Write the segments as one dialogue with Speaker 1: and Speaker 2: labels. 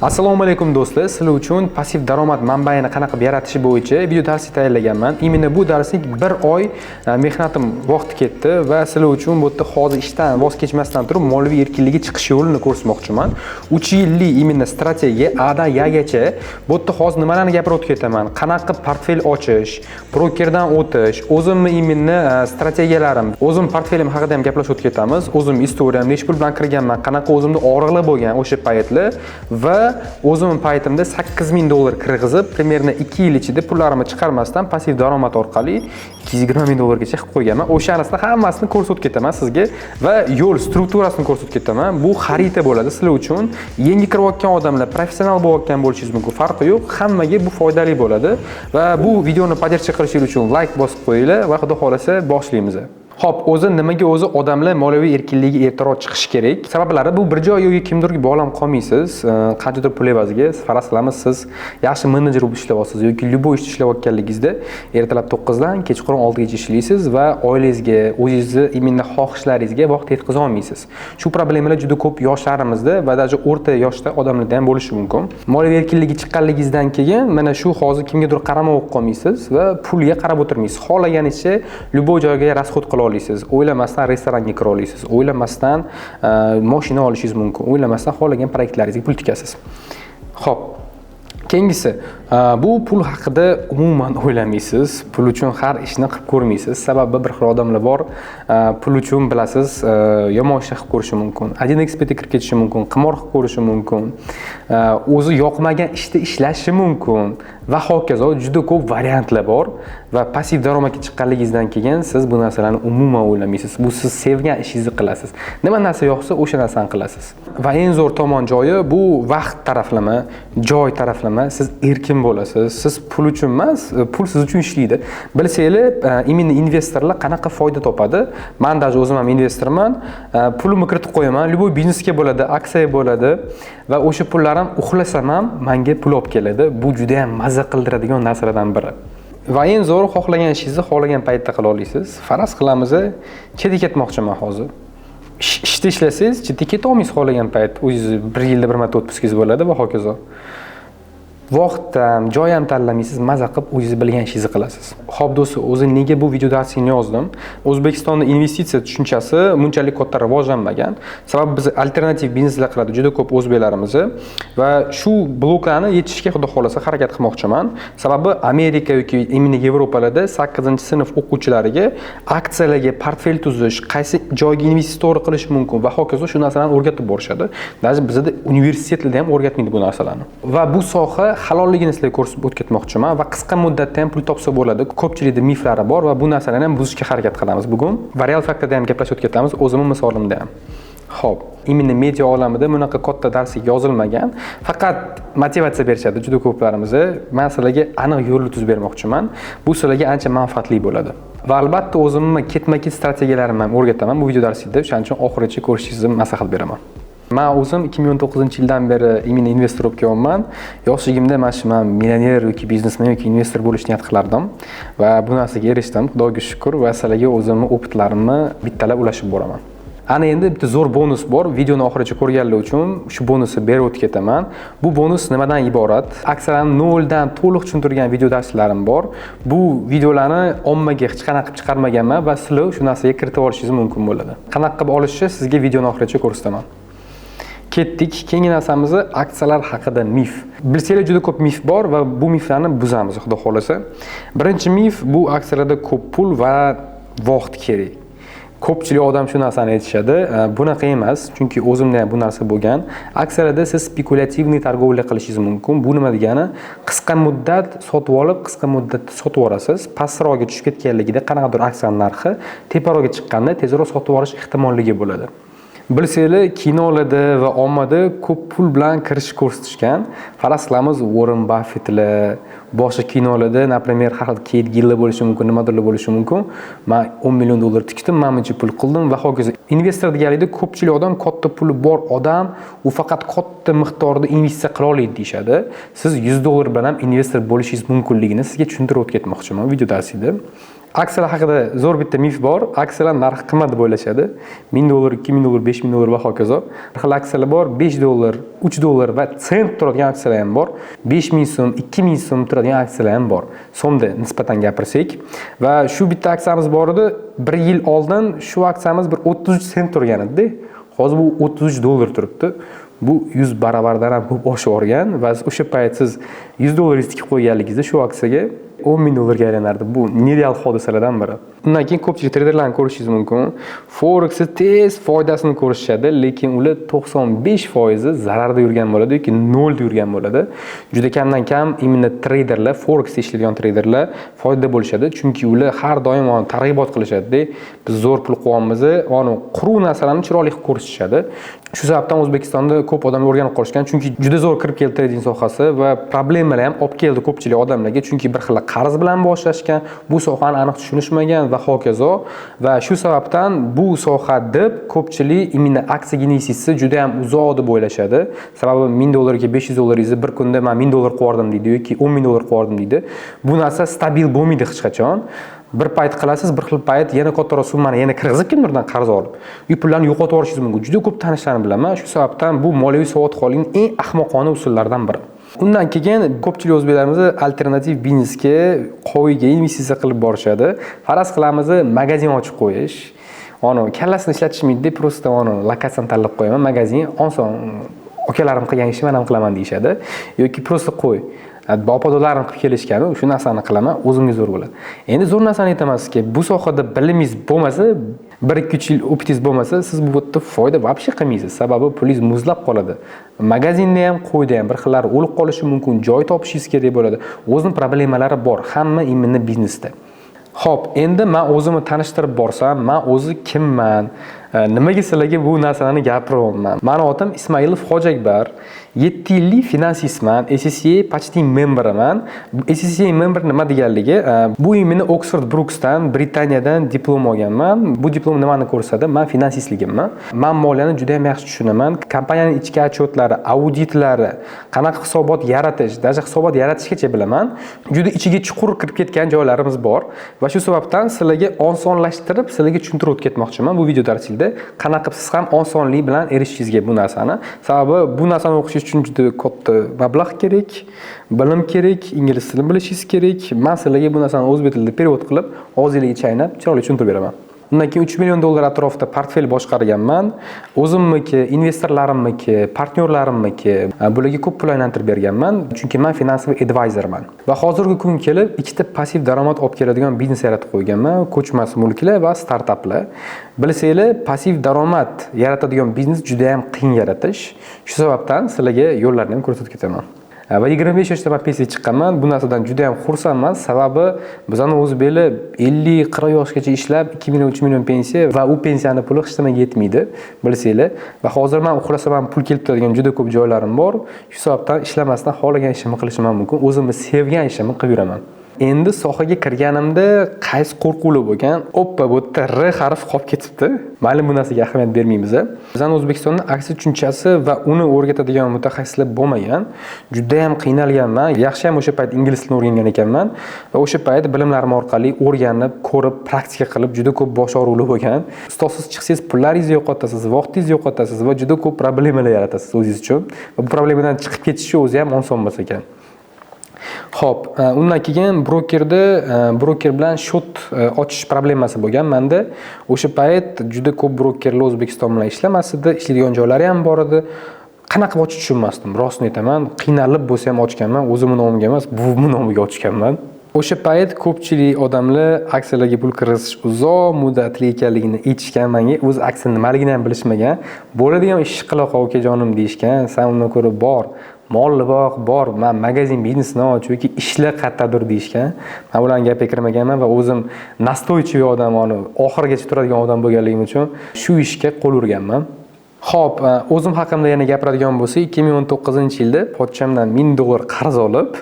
Speaker 1: Assalomu alaykum do'stlar. Sizlar uchun passiv daromad manbaini qanaqa yaratish bo'yicha video darsi tayyorlaganman. Imенно bu darslik 1 oy mehnatim vaqti ketdi va sizlar uchun bu yerda hozir ishdan voz kechmasdan turib moliyaviy erkinlikka chiqish yo'lini ko'rsatmoqchiman. 3 yillik imенно strategiya A-dan Y-gacha bu yerda hozir nimalarni gapirib o'tib ketaman. Qanaqa portfel ochish, brokerdan o'tish, o'zimni imенно strategiyalarim, o'zim portfelim haqida ham gaplashib o'tib ketamiz. O'zim istoriyam, nechta pul bilan kirganman, qanaqa o'zimda og'riqlar bo'lgan o'sha paytlar va o'zim paytimda $8000 kirgizib, примерно 2 yil ichida pullarimni chiqarmasdan passiv daromad orqali $220,000 gacha qilib qo'yganman. O'shanisini hammasini ko'rsatib ketaman sizga va yo'l strukturasini ko'rsatib ketaman. Bu xarita bo'ladi sizlar uchun. Yangi kirayotgan odamlar, professional bo'layotgan bo'lishingiz mumkin, farqi yo'q. Hammaga bu foydali bo'ladi va bu videoni podдержка qilishingiz uchun like bosib qo'yinglar va xudo xolasa boshlaymiz. Xo'p, o'zi nimaga odamlar moliyaviy erkinligiga ertaroq chiqish kerak? Sabablari bu bir joy yoki kimdirga bog'lanib qolmaysiz. Qanchadir pul evaziga faraz qilamiz siz yaxshi menejer bo'lib ishlayapsiz yoki любой ishda ishlayotganligingizda ertalab 9 dan kechqurun 6 gacha ishlaysiz va oilangizga, o'zingizni imенно xohishlaringizga vaqt yetkaza olmaysiz. Shu problemalar juda ko'p yoshlarimizda va даже o'rta yoshda odamlarda ham bo'lishi mumkin. Moliyaviy erkinlikka chiqqanligingizdan keyin mana shu hozir kimgadir qaramay qolmaysiz va pulga qarab o'tirmaysiz. Xohlaganingizcha любой joyga расход qila olasiz. O'ylamasdan restoranga kira olasiz. O'ylamasdan mashina olishingiz mumkin. O'ylamasdan xohlagan proyektlaringizga pul tikasiz. Xo'p, keyingisi, bu pul haqida umuman o'ylamaysiz. Pul uchun har ishni qilib ko'rmaysiz. Sababi bir xil odamlar bor, pul uchun bilasiz, yomon ishni qilib ko'rishi mumkin. Ajin ekspertga kirib ketishi mumkin, qimor qilib ko'rishi mumkin. O'zi yoqmagan ishda ishlashi mumkin va hokazo juda ko'p variantlar bor va passiv daromadga chiqqanligingizdan keyin siz bu narsalarni umuman o'ylamaysiz. Bu siz sevgan ishingizni qilasiz. Nima narsa yoqsa o'sha narsani qilasiz. Va eng zo'r tomon joyi bu vaqt taraflama, joy taraflama, siz erkin bo'lasiz. Siz pul uchun emas, pul siz uchun ishlaydi. Bilsanglar, imенно investorlar qanaqa foyda topadi. Men даже o'zim ham investorman. Pulimni kiritib qo'yaman. Любой biznesga bo'ladi, aksiya bo'ladi va o'sha pullarim uxlasam ham menga pul olib keladi. Bu juda ham maza qildiradigan narsalardan biri. Va eng zo'ri xohlagan ishingizni xohlagan paytda qila olasiz. Faraz qilamiz, chetga ketmoqchiman hozir. Ishda ishlasangiz, chetga keta olmaysiz xohlagan payt. O'zingiz 1 yilda bir marta o'tibsizgiz bo'ladi va hokazo. Vaqt ham, joy ham tanlamaysiz, maza qilib o'zingiz bilgan ishingizni qilasiz. Xo'p do'stlar, o'zi nega bu video darsini yozdim? O'zbekistonda investitsiya tushunchasi bunchalik katta rivojlanmagan. Sababi biz alternativ bizneslar qiladi juda ko'p o'zbeklarimiz va shu bloklarni yechishga xudo xolasa harakat qilmoqchiman. Sababi Amerika yoki imенно Yevropalarda 8-sinf o'quvchilariga aksiyalarga portfel tuzish, qaysi joyga investitsiya qilish mumkin va hokazo shu narsalarni o'rgatib borishadi. Даже bizda universitetlarda ham o'rgatmaydi bu narsalarni. Va bu soha halolligini sizlarga ko'rsatib o'tib ketmoqchiman va qisqa muddatda ham pul topsa bo'ladi. Ko'pchilikda miflari bor va bu narsalarni ham buzishga harakat qilamiz bugun. Va real faktda ham gaplashib o'tib ketamiz, o'zimning misolimda ham. Xo'p, imенно media olamida bunaqa katta darslik yozilmagan. Faqat motivatsiya berishadi juda ko'plarimiz. Men sizlarga aniq yo'lni tuzib bermoqchiman. Bu sizlarga ancha manfaatli bo'ladi. Va albatta o'zimning ketma-ket strategiyalarimni ham o'rgataman bu video darsida. Shuning uchun oxirigacha ko'rishingizni maslahat beraman. Men o'zim 2019-yildan beri imенно investor bo'lib kelyapman. Yoshligimda men millioner yoki biznesmen yoki investor bo'lishni niyat qilardim va bu narsaga erishdim. Xudoga shukr va sizlarga o'zimning opitlarimni bittalab ulashib boraman. Ana endi bitta zo'r bonus bor. Videoni oxirigacha ko'rganlar uchun shu bonusni berib o'tib ketaman. Bu bonus nimadan iborat? Aksiyalarni noldan to'liq tushuntirgan video darslarim bor. Bu videolarni ommaga hech qanaqa qilib chiqarmaganman va sizlar shu narsaga kiritib olishingiz mumkin bo'ladi. Qanaqa qilib olishni sizga videoni oxirigacha ko'rsataman. Ketdik. Keyingi narsamiz aksiyalar haqida mif. Bilsanglar juda ko'p mif bor va bu miflarni buzamiz xudo xolasa. Birinchi mif bu aksiyalarda ko'p pul va vaqt kerak. Ko'pchilik odam shu narsani aytishadi. Bunaqa emas, chunki o'zimda ham bu narsa bo'lgan. Aksiyalarda siz spekulativniy targovlik qilishingiz mumkin. Bu nima degani? Qisqa muddat sotib olib, qisqa muddatda sotib olasiz. Pastroqga tushib ketganligida qanaqadir aksiyaning narxi teparoqga chiqqanda tezroq sotib olish ehtimolligi bo'ladi. Bilsanglar, kinolarda va ommada ko'p pul bilan kirish ko'rsatishgan. Faraz qilamiz, Warren Buffettlar, boshqa kinolarda, например, har xil Kate Gilllar bo'lishi mumkin, nimadirlar bo'lishi mumkin. Men $10 million tikdim, menimcha pul qildim va hokazo. Investor deganlikda ko'pchilik odam katta puli bor odam, u faqat katta miqdorda investitsiya qila oladi deyshadi. Siz $100 bilan ham investor bo'lishingiz mumkinligini sizga tushuntirib o'tib ketmoqchiman video darsida. Aksiyalar haqida zo'r bitta mif bor. Aksiyalar narxi qimmat deb o'ylashadi. $1000, $2000, $5000 va hokazo. Bir xil aksiyalar bor, $5, $3 va sent turadigan aksiyalar ham bor. 5000 so'm, 2000 so'm turadigan aksiyalar ham bor. So'mda nisbatan gapirsak va shu bitta aksiyamiz bor edi. 1 yil oldin shu aksiyamiz bir 33 sent turgan edi. Hozir bu $33 turibdi. Bu 100 baravardan ham ko'p oshib o'rgan va o'sha payt siz $100 tikib qo'yganligingizda shu aksiyaga $10,000 aylanardi. Bu nereal hodisalardan biri. Undan keyin ko'pchilik traderlarni ko'rishingiz mumkin. Forex'ni tez foydasini ko'rishadi, lekin ular 95% zararda yurgan bo'ladi yoki nolda yurgan bo'ladi. Juda kamdan kam imенно traderlar, Forex'da ishlaydigan traderlar foyda bo'lishadi, chunki ular har doim targ'ibot qilishadi. Biz zo'r pul qilyapmiz, quruq narsalarni chiroyli qilib ko'rsatishadi. Shu sababdan O'zbekistonda ko'p odamlar o'rganib qolishgan, chunki juda zo'r kirib keldi trading sohasi va problemalar ham olib keldi ko'pchilik odamlarga, chunki bir xil qarz bilan boshlashgan, bu sohani aniq tushunishmagan va hokazo. Va shu sababdan bu soha deb ko'pchilik imенно aksiyaga investitsiya juda ham uzoq deb o'ylashadi. Sababi $1000 ga $500 bir kunda men $1000 qo'yardim deydi yoki $10,000 qo'yardim deydi. Bu narsa stabil bo'lmaydi hech qachon. Bir payt qilasiz, bir xil payt yana kattaroq summani yana kirgizib kimlardan qarz olib, u pullarni yo'qotib yuborishingiz mumkin. Juda ko'p tanishlarni bilaman. Shu sababdan bu moliyaviy savodxonlikning eng ahmoqona usullaridan biri. Undan keyin ko'pchilik o'zbeklarimiz alternativ biznesga, qo'yga investitsiya qilib borishadi. Faraz qilamiz, magazin ochib qo'yish. Kallasini ishlatishmaydi, prosta lokatsiyani tanlab qo'yaman, magazin oson akalarim qilgan ishni men ham qilaman deyshadi yoki prosta qo'y. Opa-dolarim qilib kelishgan, shu narsani qilaman, o'zimga zo'r bo'ladi. Endi zo'r narsani aytamazki, bu sohada bilimingiz bo'lmasa, 1-2 yil optingiz bo'lmasa, siz bu yerda foyda vobshe qilmaysiz. Sababi pulingiz muzlab qoladi. Magazinda ham, qo'yda ham bir xillari o'lib qolishi mumkin, joy topishingiz kerak bo'ladi. O'zining problemalari bor, hamma imенно biznesda. Xo'p, endi men o'zimni tanishtirib borsam, men o'zi kimman? Nimaga sizlarga bu narsalarni gapiryapman? Meni otim Ismoilov Hojakbar. 7 yillik finansistman, SCCA почти memberman. SCCA member nima deganligi? Bu meni Oxford Brooksdan, Britaniyadan diplom olganman. Bu diplom nimani ko'rsatadi? Men finansistligimman. Men moliyani juda ham yaxshi tushunaman. Kompaniyaning ichki otchotlari, auditlari, qanaqa hisobot yaratish, даже hisobot yaratishgacha bilaman. Juda ichiga chuqur kirib ketgan joylarimiz bor va shu sababdan sizlarga osonlashtirib, sizlarga tushuntirib o'tmoqchiman bu video darsida. Qanaqa siz ham osonlik bilan erishishingizga bu narsani. Sababi bu narsani o'qish uchun juda katta mablag' kerak, bilim kerak, ingliz tilini bilishingiz kerak. Men sizlarga bu narsani o'zbek tilida perevod qilib, og'zingizga chaynab, chiroyli tushuntirib beraman. Undan keyin $3 million atrofida portfel boshqarganman. O'zimniki, investorlarimniki, partnyorlarimniki bularga ko'p pul aylantirib berganman, chunki men finansiy advisorman. Va hozirgi kun kelib ikkita passiv daromad olib keladigan biznes yaratib qo'yganman, ko'chmas mulklar va startaplar. Bilsanglar, passiv daromad yaratadigan biznes juda ham qiyin yaratish. Shu sababdan sizlarga yo'llarni ham ko'rsatib ketaman. Va 25 yoshda men pensiyaga chiqqanman. Bu narsadan juda ham xursandman. Sababi bizning o'zbeklar 50-40 yoshgacha ishlab 2 million 3 million pensiya va u pensiyani puli hech nimaga yetmaydi, bilsanglar. Va hozir men uxlasam ham pul kelib turadigan juda ko'p joylarim bor. Shu sababdan ishlamasdan xohlagan ishimni qilishim mumkin. O'zimni sevgan ishimni qilib yuraman. Endi sohaga kirganimda qaysi qo'rquvli bo'lgan, oppa bu yerda R harfi qolib ketibdi. Mayli bu narsaga ahamiyat bermaymiz. Bizning O'zbekistonda aksiya tushunchasi va uni o'rgatadigan mutaxassislar bo'lmagan. Juda ham qiynalganman. Yaxshi ham o'sha payt ingliz tilini o'rgangan ekanman va o'sha payt bilimlarim orqali o'rganib, ko'rib, praktika qilib juda ko'p bosh og'riqli bo'lgan. Ustozsiz chiqsangiz pullaringizni yo'qotasiz, vaqtingizni yo'qotasiz va juda ko'p problemalar yaratasiz o'zingiz uchun. Va bu problemadan chiqib ketish o'zi ham oson emas ekan. Xo'p, undan keyin broker bilan shot ochish problemasi bo'lgan. Menda o'sha payt juda ko'p brokerlar O'zbekiston bilan ishlamasdi, ishlaydigan joylari ham bor edi. Qanaqa ochish tushunmasdim, rostni aytaman. Qiynalib bo'lsa ham ochganman, o'zimning nomimga emas, buvimning nomiga ochganman. O'sha payt ko'pchilik odamlar aksiyalarga pul kiritish uzoq muddatli ekanligini aytishgan, menga o'z aksiya nimaligini ham bilishmagan. Bo'ladigan ish qila qol ukajonim deyishgan. Sen undan ko'ra bor, molli bor, men magazin biznesini och yoki ishla qayerdadir deyishgan. Men ularning gapiga kirmaganman va o'zim nastoychiy odam, oxirigacha turadigan odam bo'lganligim uchun shu ishga qo'l urganman. Xo'p, o'zim haqimda yana gapiradigan bo'lsak, 2019-yilda pochchamdan $1000 qarz olib,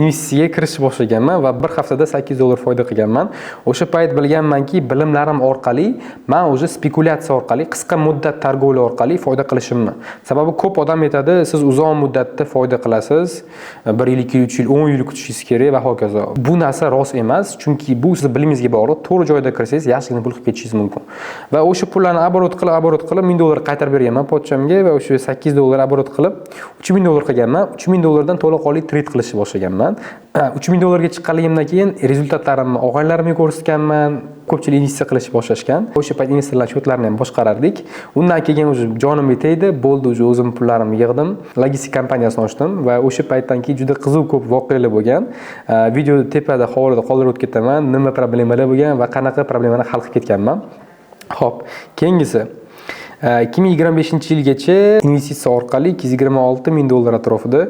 Speaker 1: investitsiyaga kirishni boshlaganman va bir haftada $8 foyda qilganman. O'sha payt bilganmanki, bilimlarim orqali, men o'sha spekulyatsiya orqali, qisqa muddat targovli orqali foyda qilishimni. Sababi ko'p odam aytadi, siz uzoq muddatda foyda qilasiz, 1 yil, 2 yil, 3 yil, 10 yil kutishingiz kerak va hokazo. Bu narsa rost emas, chunki bu siz bilimingizga bog'liq. To'g'ri joyda kirsangiz, yaxshigina pul qilib ketishingiz mumkin. Va o'sha pullarni oborot qilib $1000 qaytarib berganman pochchamga va o'sha $8 oborot qilib $3000 qilganman. $3000 dan to'laqonli trade qilishni boshlaganman. $3000 ga chiqqanligimdan keyin rezultatlarimni og'aynilarimga ko'rsatganman. Ko'pchilik investitsiya qilishni boshlashgan. O'sha payt investorlar shotlarini ham boshqarardik. Undan keyin o'sha jonim yetaydi, bo'ldi, o'sha o'zim pullarimni yig'dim, logistik kompaniyasini ochdim va o'sha paytdan keyin juda qiziq ko'p voqealar bo'lgan. Video tepada hovlida qoldirib o'tib ketaman, nima problemalar bo'lgan va qanaqa problemani hal qilib ketganman. Xo'p, keyingisi 2025-yilgacha investitsiya orqali $226,000 atrofida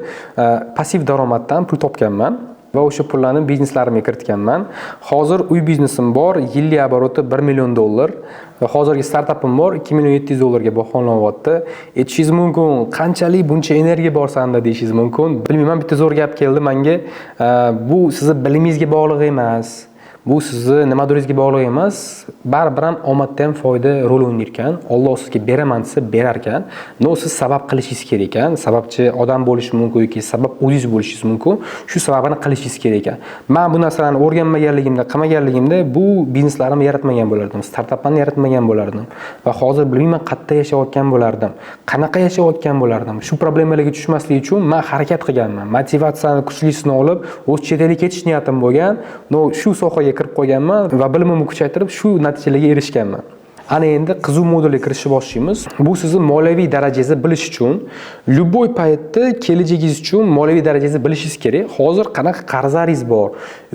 Speaker 1: passiv daromaddan pul topganman va o'sha pullarni bizneslarimga kiritganman. Hozir uy biznesim bor, yillik oboroti $1 million va hozirgi startapim bor, $2,700,000 ga baholanyapti. Aytishingiz mumkin, qanchalik buncha energiya bor sanda deyishingiz mumkin. Bilmayman, bitta zo'r gap keldi menga. Bu sizni bilimingizga bog'liq emas. Bu sizni nimaduringizga bog'liq emas, baribir ham omadda ham foyda rol o'ynayar ekan. Alloh sizga beraman desa berar ekan. No, siz sabab qilishingiz kerak ekan. Sababchi odam bo'lishi mumkin yoki sabab o'zingiz bo'lishingiz mumkin. Shu sababini qilishingiz kerak ekan. Men bu narsalarni o'rganmaganligimda, qilmaganligimda bu bizneslarimni yaratmagan bo'lardim, startaplarni yaratmagan bo'lardim va hozir bilmayman qayerda yashayotgan bo'lardim, qanaqa yashayotgan bo'lardim. Shu problemalarga tushmaslik uchun men harakat qilganman. Motivatsiyani kuchlisini olib, o'z chet elga ketish niyatim bo'lgan. No, shu sohaga kirib qo'yganman va bilimimni kuchaytirib shu natijalarga erishganman. Ana endi qizuv moduliga kirishni boshlaymiz. Bu sizni moliyaviy darajangizni bilish uchun, любой paytda kelajagingiz uchun moliyaviy darajangizni bilishingiz kerak. Hozir qanaqa qarzlaringiz bor,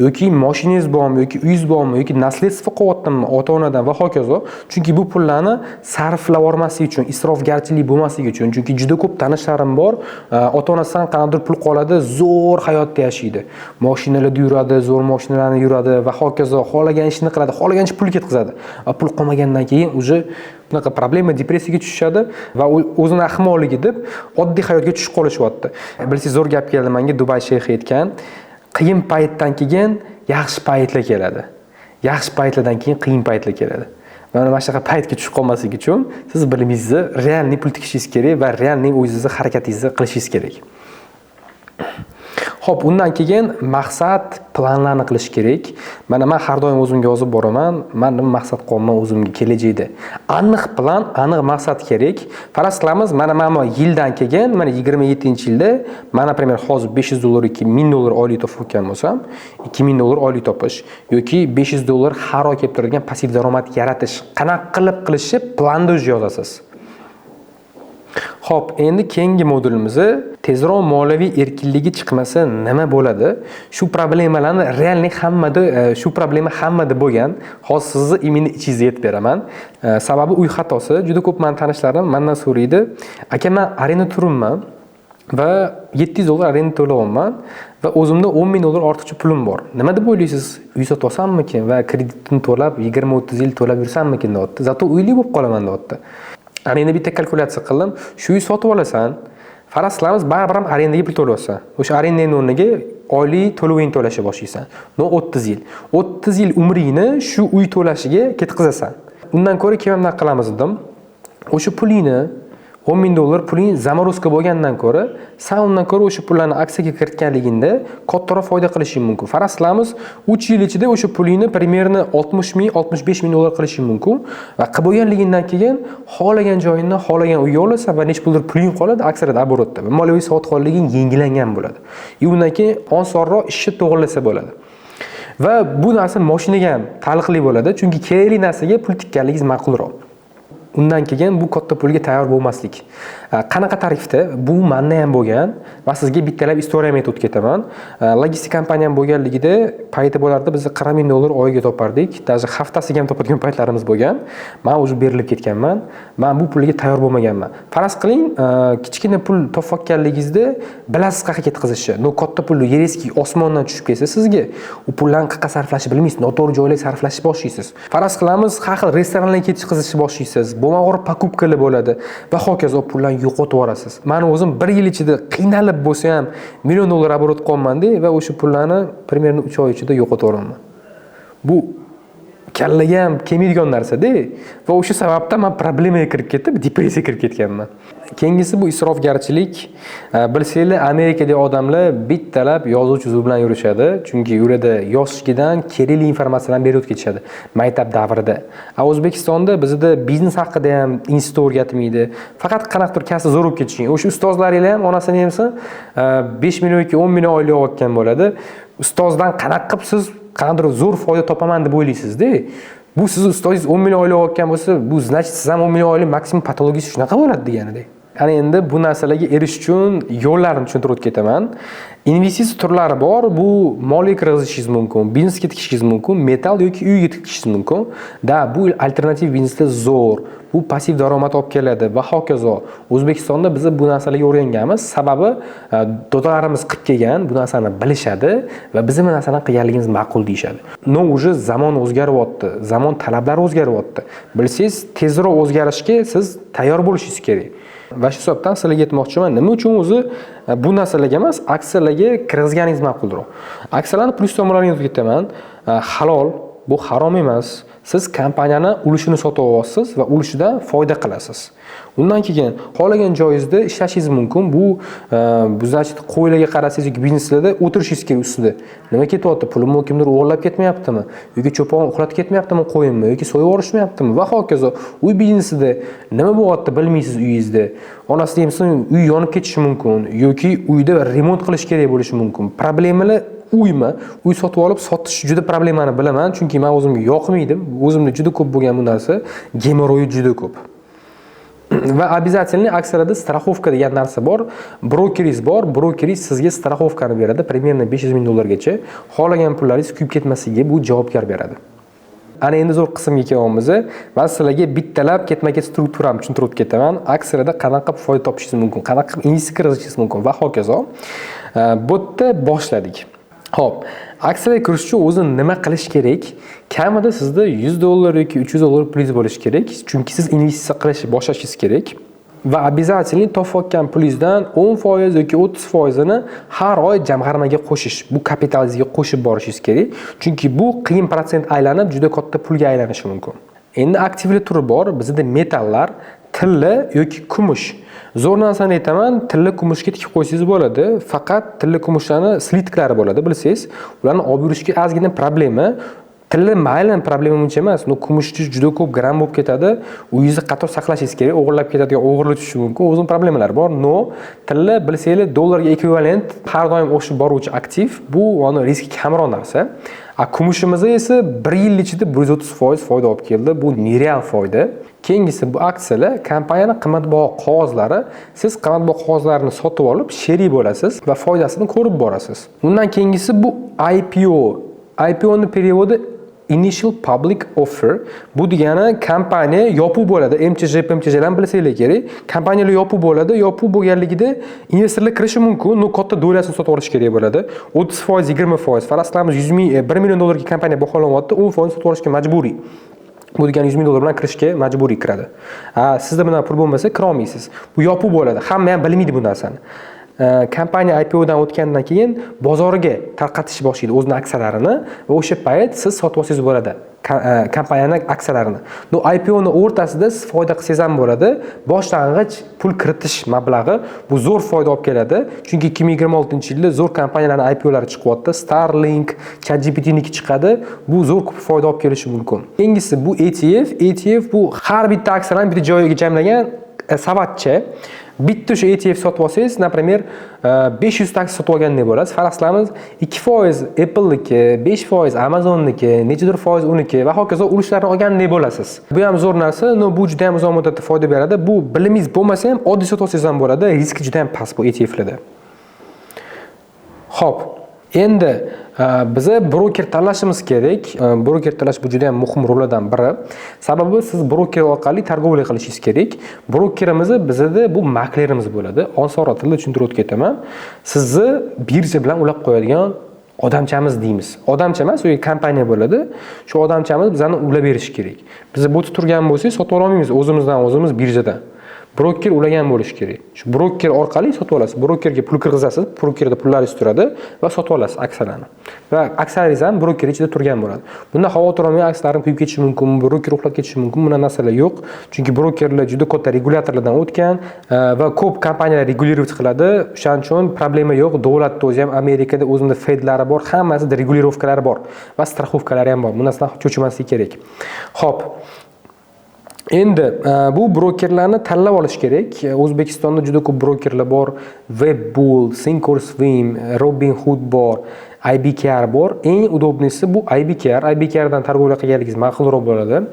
Speaker 1: yoki mashinangiz bormi, yoki uyingiz bormi, yoki naslедство qilyaptimi ota-onadan va hokazo. Chunki bu pullarni sarflab yormaslik uchun, isrofgarchilik bo'lmasligi uchun, chunki juda ko'p tanishlarim bor, ota-onasidan qanaqadir pul qoladi, zo'r hayotda yashaydi. Mashinalarda yuradi, zo'r mashinalarni yuradi va hokazo, xohlagan ishni qiladi, xohlagancha pul ketkazadi. Va pul qolmagandan keyin уже bunaqa problema, depressiyaga tushishadi va o'zini ahmoqligi deb oddiy hayotga tushib qolishyapti. Bilsangiz, zo'r gap keldi menga, Dubay shayxi aytgan, qiyin paytdan keyin yaxshi paytlar keladi. Yaxshi paytlardan keyin qiyin paytlar keladi. Mana shunaqa paytga tushib qolmaslik uchun siz bilimingizni realniy pul tikishingiz kerak va realniy o'zingizni harakatingizni qilishingiz kerak. Xo'p, undan keyin maqsad, planlarni qilish kerak. Mana men har doim o'zimga yozib boraman. Men nima maqsad qo'yaman o'zimga kelajakda. Aniq plan, aniq maqsad kerak. Faraz qilamiz, mana yildan keyin, mana 27-yilda, men например, hozir $500 yoki $1000 oylik topayotgan bo'lsam, $2000 oylik topish yoki $500 har oy kelib turadigan passiv daromad yaratish. Qanaqa qilib qilishni planda yozasiz. Xo'p, endi keyingi modulimizni tezroq moliyaviy erkinligi chiqmasa nima bo'ladi? Shu problemalarni realni shu problema hammada bo'lgan. Hozir sizni imini ichingizga yetib beraman. Sababi uy xatosi. Juda ko'p men tanishlarim mendan so'raydi. Aka, men arenda turibman va $700 arenda to'layapman va o'zimda $10,000 ortiqcha pulim bor. Nima deb o'ylaysiz? Uy sotib olsammikin va kreditni to'lab 20-30 yil to'lab yursammikin deyapti. Zato uyli bo'lib qolaman deyapti. Ana endi bitta kalkulyatsiya qildim. Shu uy sotib olasan, faraz qilamiz, baribir ham arendaga pul to'laysan. O'sha arendaning o'rniga oylik to'loving to'lashga boshlaysan. 30 yil. 30 yil umringni shu uy to'lashiga ketkazasan. Undan ko'ra kimdan qilamiz dedim. O'sha pulingni $10,000 puling zamorozka bo'lgandan ko'ra, sen undan ko'ra o'sha pullarni aksiyaga kiritganligingda kattaroq foyda qilishing mumkin. Faraz qilamiz, 3 yil ichida o'sha pulingni примерно $60,000, $65,000 qilishing mumkin va qilib bo'lganligingdan keyin xohlagan joyingdan xohlagan uyga olasan va nech puldir puling qoladi, aksariyat oborotda. Moliyaviy savodxonliging yangilangan bo'ladi. Undan keyin osonroq ishni to'g'rilasa bo'ladi. Va bu narsa mashinaga ham taalluqli bo'ladi, chunki kerakli narsaga pul tikkanligingiz ma'qulroq. Undan keyin bu katta pulga tayyor bo'lmaslik. Qanaqa tarifda? Bu menda ham bo'lgan va sizga bittalab istoriyamni aytib ketaman. Logistik kompaniyam bo'lganligida payti bo'lardi, biz $40,000 oyiga topardik. Даже haftasiga ham topadigan paytlarimiz bo'lgan. Men o'zi berilib ketganman. Men bu pulga tayyor bo'lmaganman. Faraz qiling, kichkina pul topayotganligingizda bilasiz qayerga ketkazishni. No, katta pulni yereski osmondan tushib kelsa sizga, u pullarni qayerga sarflashni bilmaysiz, noto'g'ri joylarga sarflashni boshlaysiz. Faraz qilamiz, har xil restoranlarga ketkazishni boshlaysiz. bo'lmag'ur покупкаlar bo'ladi va hokazo pullarni yo'qotib yuborasiz. Meni o'zim 1 yil ichida qiynalib bo'lsa ham $1 million оборот qilganman-da va o'sha pullarni примерно 3 oy ichida yo'qotib yuboraman. Bu kallaga ham kelmaydigan narsa-da va o'sha sababdan men problemaga kirib ketib, depressiyaga kirib ketganman. Keyingisi bu isrofgarchilik. Bilsanglar, Amerikadagi odamlar bittalab yozuvchi chizuv bilan yurishadi, chunki u yerda yoshligidan kerakli informatsiyalarni berib ketishadi maktab davrida. O'zbekistonda bizda biznes haqida ham institut o'rgatmaydi. Faqat qanaqadir kasb zo'r bo'lib ketishing. O'sha ustozlaringiz ham onasini hamsa 5 million yoki 10 million oylik olgan bo'ladi. Ustozdan qanaqa qilib siz qanaqadir zo'r foyda topaman deb o'ylaysiz-da. Bu siz ustozingiz 10 million oylik olgan bo'lsa, bu значит siz ham 10 million oylik maksimum patologiyasi shunaqa bo'ladi deganidek. Ana endi bu narsalarga erishish uchun yo'llarni tushuntirib o'tib ketaman. Investitsiya turlari bor. Bu molga kirgizishingiz mumkin, biznesga tikishingiz mumkin, metal yoki uyga tikishingiz mumkin. Bu alternativ bizneslar zo'r. Bu passiv daromad olib keladi va hokazo. O'zbekistonda biz bu narsalarga o'rganganmiz. Sababi dodalarimiz qilib kelgan, bu narsani bilishadi va biz bu narsani qilganligimiz ma'qul deyshadi. No, уже zamon o'zgaryapti. Zamon talablari o'zgaryapti. Bilsangiz, tezroq o'zgarishga siz tayyor bo'lishingiz kerak. Va shu hisobdan sizlarga aytmoqchiman, nima uchun o'zi bu narsalarga emas, aksiyalarga kirgizganingiz ma'qulroq. Aksiyalarni plyus tomonlariga yozib ketaman. Halol, bu harom emas. Siz kompaniyani ulushini sotib olasiz va ulushidan foyda qilasiz. Undan keyin xohlagan joyingizda ishlashingiz mumkin. Bu значит qo'ylarga qarasangiz yoki bizneslarda o'tirishingiz kerak ustida. Nima ketyapti? Pulimni kimdir o'g'irlab ketmayaptimi? Yoki cho'pon uxlatib ketmayaptimi qo'yimni yoki so'yib yuborishmayaptimi? Va hokazo. Uy biznesida nima bo'lyapti bilmaysiz uyingizda. Onasi demsin uy yonib ketishi mumkin yoki uyda remont qilish kerak bo'lishi mumkin. Problemalar uymi? Uy sotib olib sotish juda problemani bilaman, chunki men o'zimga yoqmaydi. O'zimda juda ko'p bo'lgan bu narsa, gemoroyi juda ko'p. Va обязательно aksiyada страховка degan narsa bor. Brokeringiz bor. Brokeringiz sizga страховкani beradi, примерно $500 ming gacha. Xohlagan pullaringiz kuyib ketmasligiga bu javobgar beradi. Ana endi zo'r qismga kelyapmiz. Men sizlarga bittalab ketma-ket strukturani tushuntirib ketaman. Aksiyada qanaqa foyda topishingiz mumkin, qanaqa investitsiya kirishingiz mumkin va hokazo. Bu yerda boshladik. Xo'p, aksiyaga kirish uchun o'zi nima qilish kerak? Kamida sizda $100 yoki $300 pulingiz bo'lishi kerak, chunki siz investitsiya qilishni boshlashingiz kerak. Va обязательно topgan pulingizdan 10% yoki 30% ni har oy jamg'armaga qo'shish. Bu kapitalingizga qo'shib borishingiz kerak, chunki bu qiyin protsent aylanib juda katta pulga aylanishi mumkin. Endi aktivlar turi bor. Bizda metallar, tilla yoki kumush. Zo'r narsani aytaman, tilla kumushga tikib qo'ysangiz bo'ladi. Faqat tilla kumushlarni slitklari bo'ladi, bilsangiz. Ularni olib yurishga ozgina problema. Tilla mayli problema uncha emas. Kumushni juda ko'p gram bo'lib ketadi. Uyingizni qator saqlashingiz kerak. O'g'irlab ketadigan o'g'irlar tushishi mumkin. O'zim problemalar bor. Tilla bilsanglar dollarga ekvivalent har doim o'sib boruvchi aktiv. Bu uni riski kamroq narsa. Kumushimizda esa 1 yil ichida 130% foyda olib keldi. Bu nereal foyda. Keyingisi bu aksiyalar kompaniyani qimmatbaho qog'ozlari. Siz qimmatbaho qog'ozlarni sotib olib, sherik bo'lasiz va foydasini ko'rib borasiz. Undan keyingisi bu IPO. IPO ni periyodi Initial Public Offer. Bu degani kompaniya yopiq bo'ladi. MCJ-lar bilsanglar kerak. Kompaniyalar yopiq bo'ladi. Yopiq bo'lganligida investorlar kirishi mumkin. Katta dolyasini sotib olish kerak bo'ladi. 30%, 20%. Farazlaymiz $1 million kompaniya baholanyapti, 10% sotib olishga majburiy. Bu degani $100 ming bilan kirishga majburiy kiradi. Sizda bundan pul bo'lmasa kira olmaysiz. Bu yopiq bo'ladi. Hamma ham bilmaydi bu narsani. Kompaniya IPO dan o'tgandan keyin bozorga tarqatish boshlaydi o'zining aksiyalarini va o'sha payt siz sotib olsangiz bo'ladi kompaniyaning aksiyalarini. IPO ni o'rtasida siz foyda qilsangiz ham bo'ladi. Boshlang'ich pul kiritish mablag'i bu zo'r foyda olib keladi. Chunki 2026-yilda zo'r kompaniyalarning IPOlari chiqyapti. Starlink, ChatGPT'niki chiqadi. Bu zo'r ko'p foyda olib kelishi mumkin. Keyingisi bu ETF. ETF bu har bitta aksiyalarni bitta joyga jamlagan savatcha. Bitta shu ETF sotib olsangiz, например, 500 taksi sotib olgandek bo'lasiz. Farazlaymiz, 2% Apple'niki, 5% Amazon'niki, nechadir foiz uniki va hokazo ulushlarni olgandek bo'lasiz. Bu ham zo'r narsa, bu juda ham uzoq muddatda foyda beradi. Bu bilimingiz bo'lmasa ham oddiy sotib olsangiz ham bo'ladi. Riski juda ham past bu ETF'larda. Xo'p, endi biza broker tanlashimiz kerak. Broker tanlash bu juda ham muhim rollardan biri. Sababi siz broker orqali targovlik qilishingiz kerak. Brokerimiz bizda bu maklerimiz bo'ladi. Oson tilda tushuntirib ketaman. Sizni birja bilan ulab qo'yadigan odamchamiz deymiz. Odamcha emas, u kompaniya bo'ladi. Shu odamchamiz bizani ulab berish kerak. Biz botib turgan bo'lsak, sotib olmaymiz o'zimizdan o'zimiz birjadan. Broker ulagan bo'lish kerak. Shu broker orqali sotib olasiz. Brokerga pul kirgizasiz, brokerda pullaringiz turadi va sotib olasiz aksiyalarni. Va aksiyaringiz ham broker ichida turgan bo'ladi. Bunda xavotir olmang, aksiyalarim kuyib ketishi mumkin, broker uxlab ketishi mumkin. Bunda narsalar yo'q. Chunki brokerlar juda katta regulyatorlardan o'tgan va ko'p kompaniyalar regulировать qiladi. O'shaning uchun problema yo'q. Davlatda o'zi ham Amerikada o'zida Fedlari bor, hammasida regulировкалari bor va страховкалari ham bor. Bundan cho'chimaslik kerak. Xo'p. Endi bu brokerlarni tanlab olish kerak. O'zbekistonda juda ko'p brokerlar bor. Webbull, Thinkorswim, Robinhood bor, IBKR bor. Eng udobnisi bu IBKR. IBKRdan targovlar qilganligingiz ma'qulroq bo'ladi.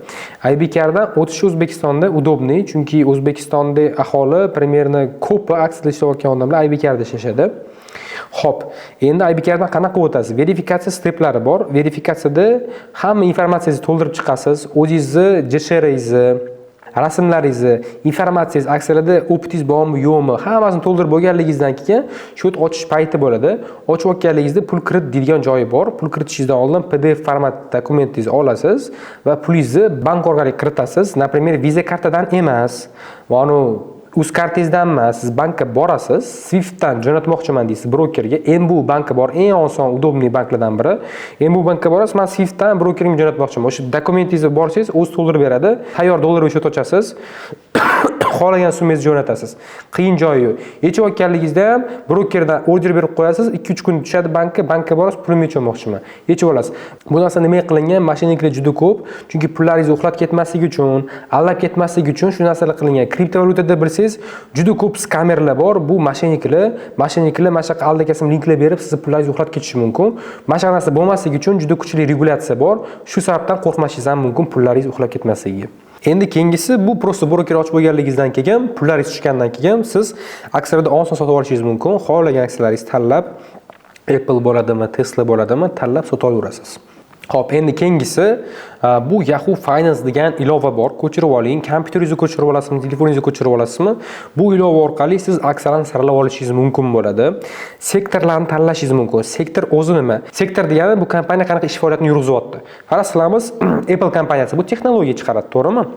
Speaker 1: IBKRdan o'tish O'zbekistonda udobniy, chunki O'zbekistonda aholi примерно ko'p aksiyada ishlayotgan odamlar IBKRda ishlashadi. Xo'p, endi IBKRdan qanaqa o'tasiz? Verifikatsiya steplari bor. Verifikatsiyada hamma informatsiyangizni to'ldirib chiqasiz. O'zingizni JSHRingizni, rasmlaringizni, informatsiyangiz, aksiyada opitingiz bormi, yo'qmi, hammasini to'ldirib bo'lganligingizdan keyin shot ochish payti bo'ladi. Ochib olganligingizda pul kirit deydigan joyi bor. Pul kiritishingizdan oldin PDF format dokumentingizni olasiz va pulingizni bank orqali kiritasiz. Например, Visa kartadan emas. Mana o'z kartingizdan emas, siz bankka borasiz, Swift'dan jo'natmoqchiman deysiz brokerga. Bu bankka bor, eng oson, udobniy banklardan biri. Bu bankka borasiz, men Swift'dan brokerimga jo'natmoqchiman. O'sha dokumentingizni borsangiz, o'zi to'ldirib beradi. Tayyor dollar shot ochasiz. Xohlagan summangizni jo'natasiz. Qiyin joyi yo'q. Yechib olganligingizda ham brokerdan order berib qo'yasiz, 2-3 kun tushadi bankka borasiz, pulimni yechmoqchiman. Yechib olasiz. Bu narsa nima qilingan? Mashinniklar juda ko'p. Chunki pullaringiz uxlab ketmasligi uchun, aldab ketmasligi uchun shu narsalar qilingan. Kriptovalyutada bilsangiz, juda ko'p skamerlar bor. Bu mashinniklar mana shu aldakasim linklar berib, sizni pullaringizni uxlab ketishi mumkin. Mana shu narsa bo'lmasligi uchun juda kuchli regulyatsiya bor. Shu sababdan qo'rqmashingiz ham mumkin pullaringiz uxlab ketmasligiga. Endi keyingisi bu prosta broker ochib bo'lganligingizdan keyin, pullaringiz tushgandan keyin siz aksiyada oson sotib olishingiz mumkin. Xohlagan aksiyalaringizni tanlab, Apple bo'ladimi, Tesla bo'ladimi, tanlab sotib olaverasiz. Xo'p, endi keyingisi bu Yahoo Finance degan ilova bor. Ko'chirib oling, kompyuteringizni ko'chirib olasizmi, telefoningizni ko'chirib olasizmi? Bu ilova orqali siz aksiyalarni saralab olishingiz mumkin bo'ladi. Sektorlarni tanlashingiz mumkin. Sektor o'zi nima? Sektor degani bu kompaniya qanaqa ish faoliyatini yurg'izyapti. Faraz qilamiz, Apple kompaniyasi bu texnologiya chiqaradi, to'g'rimi?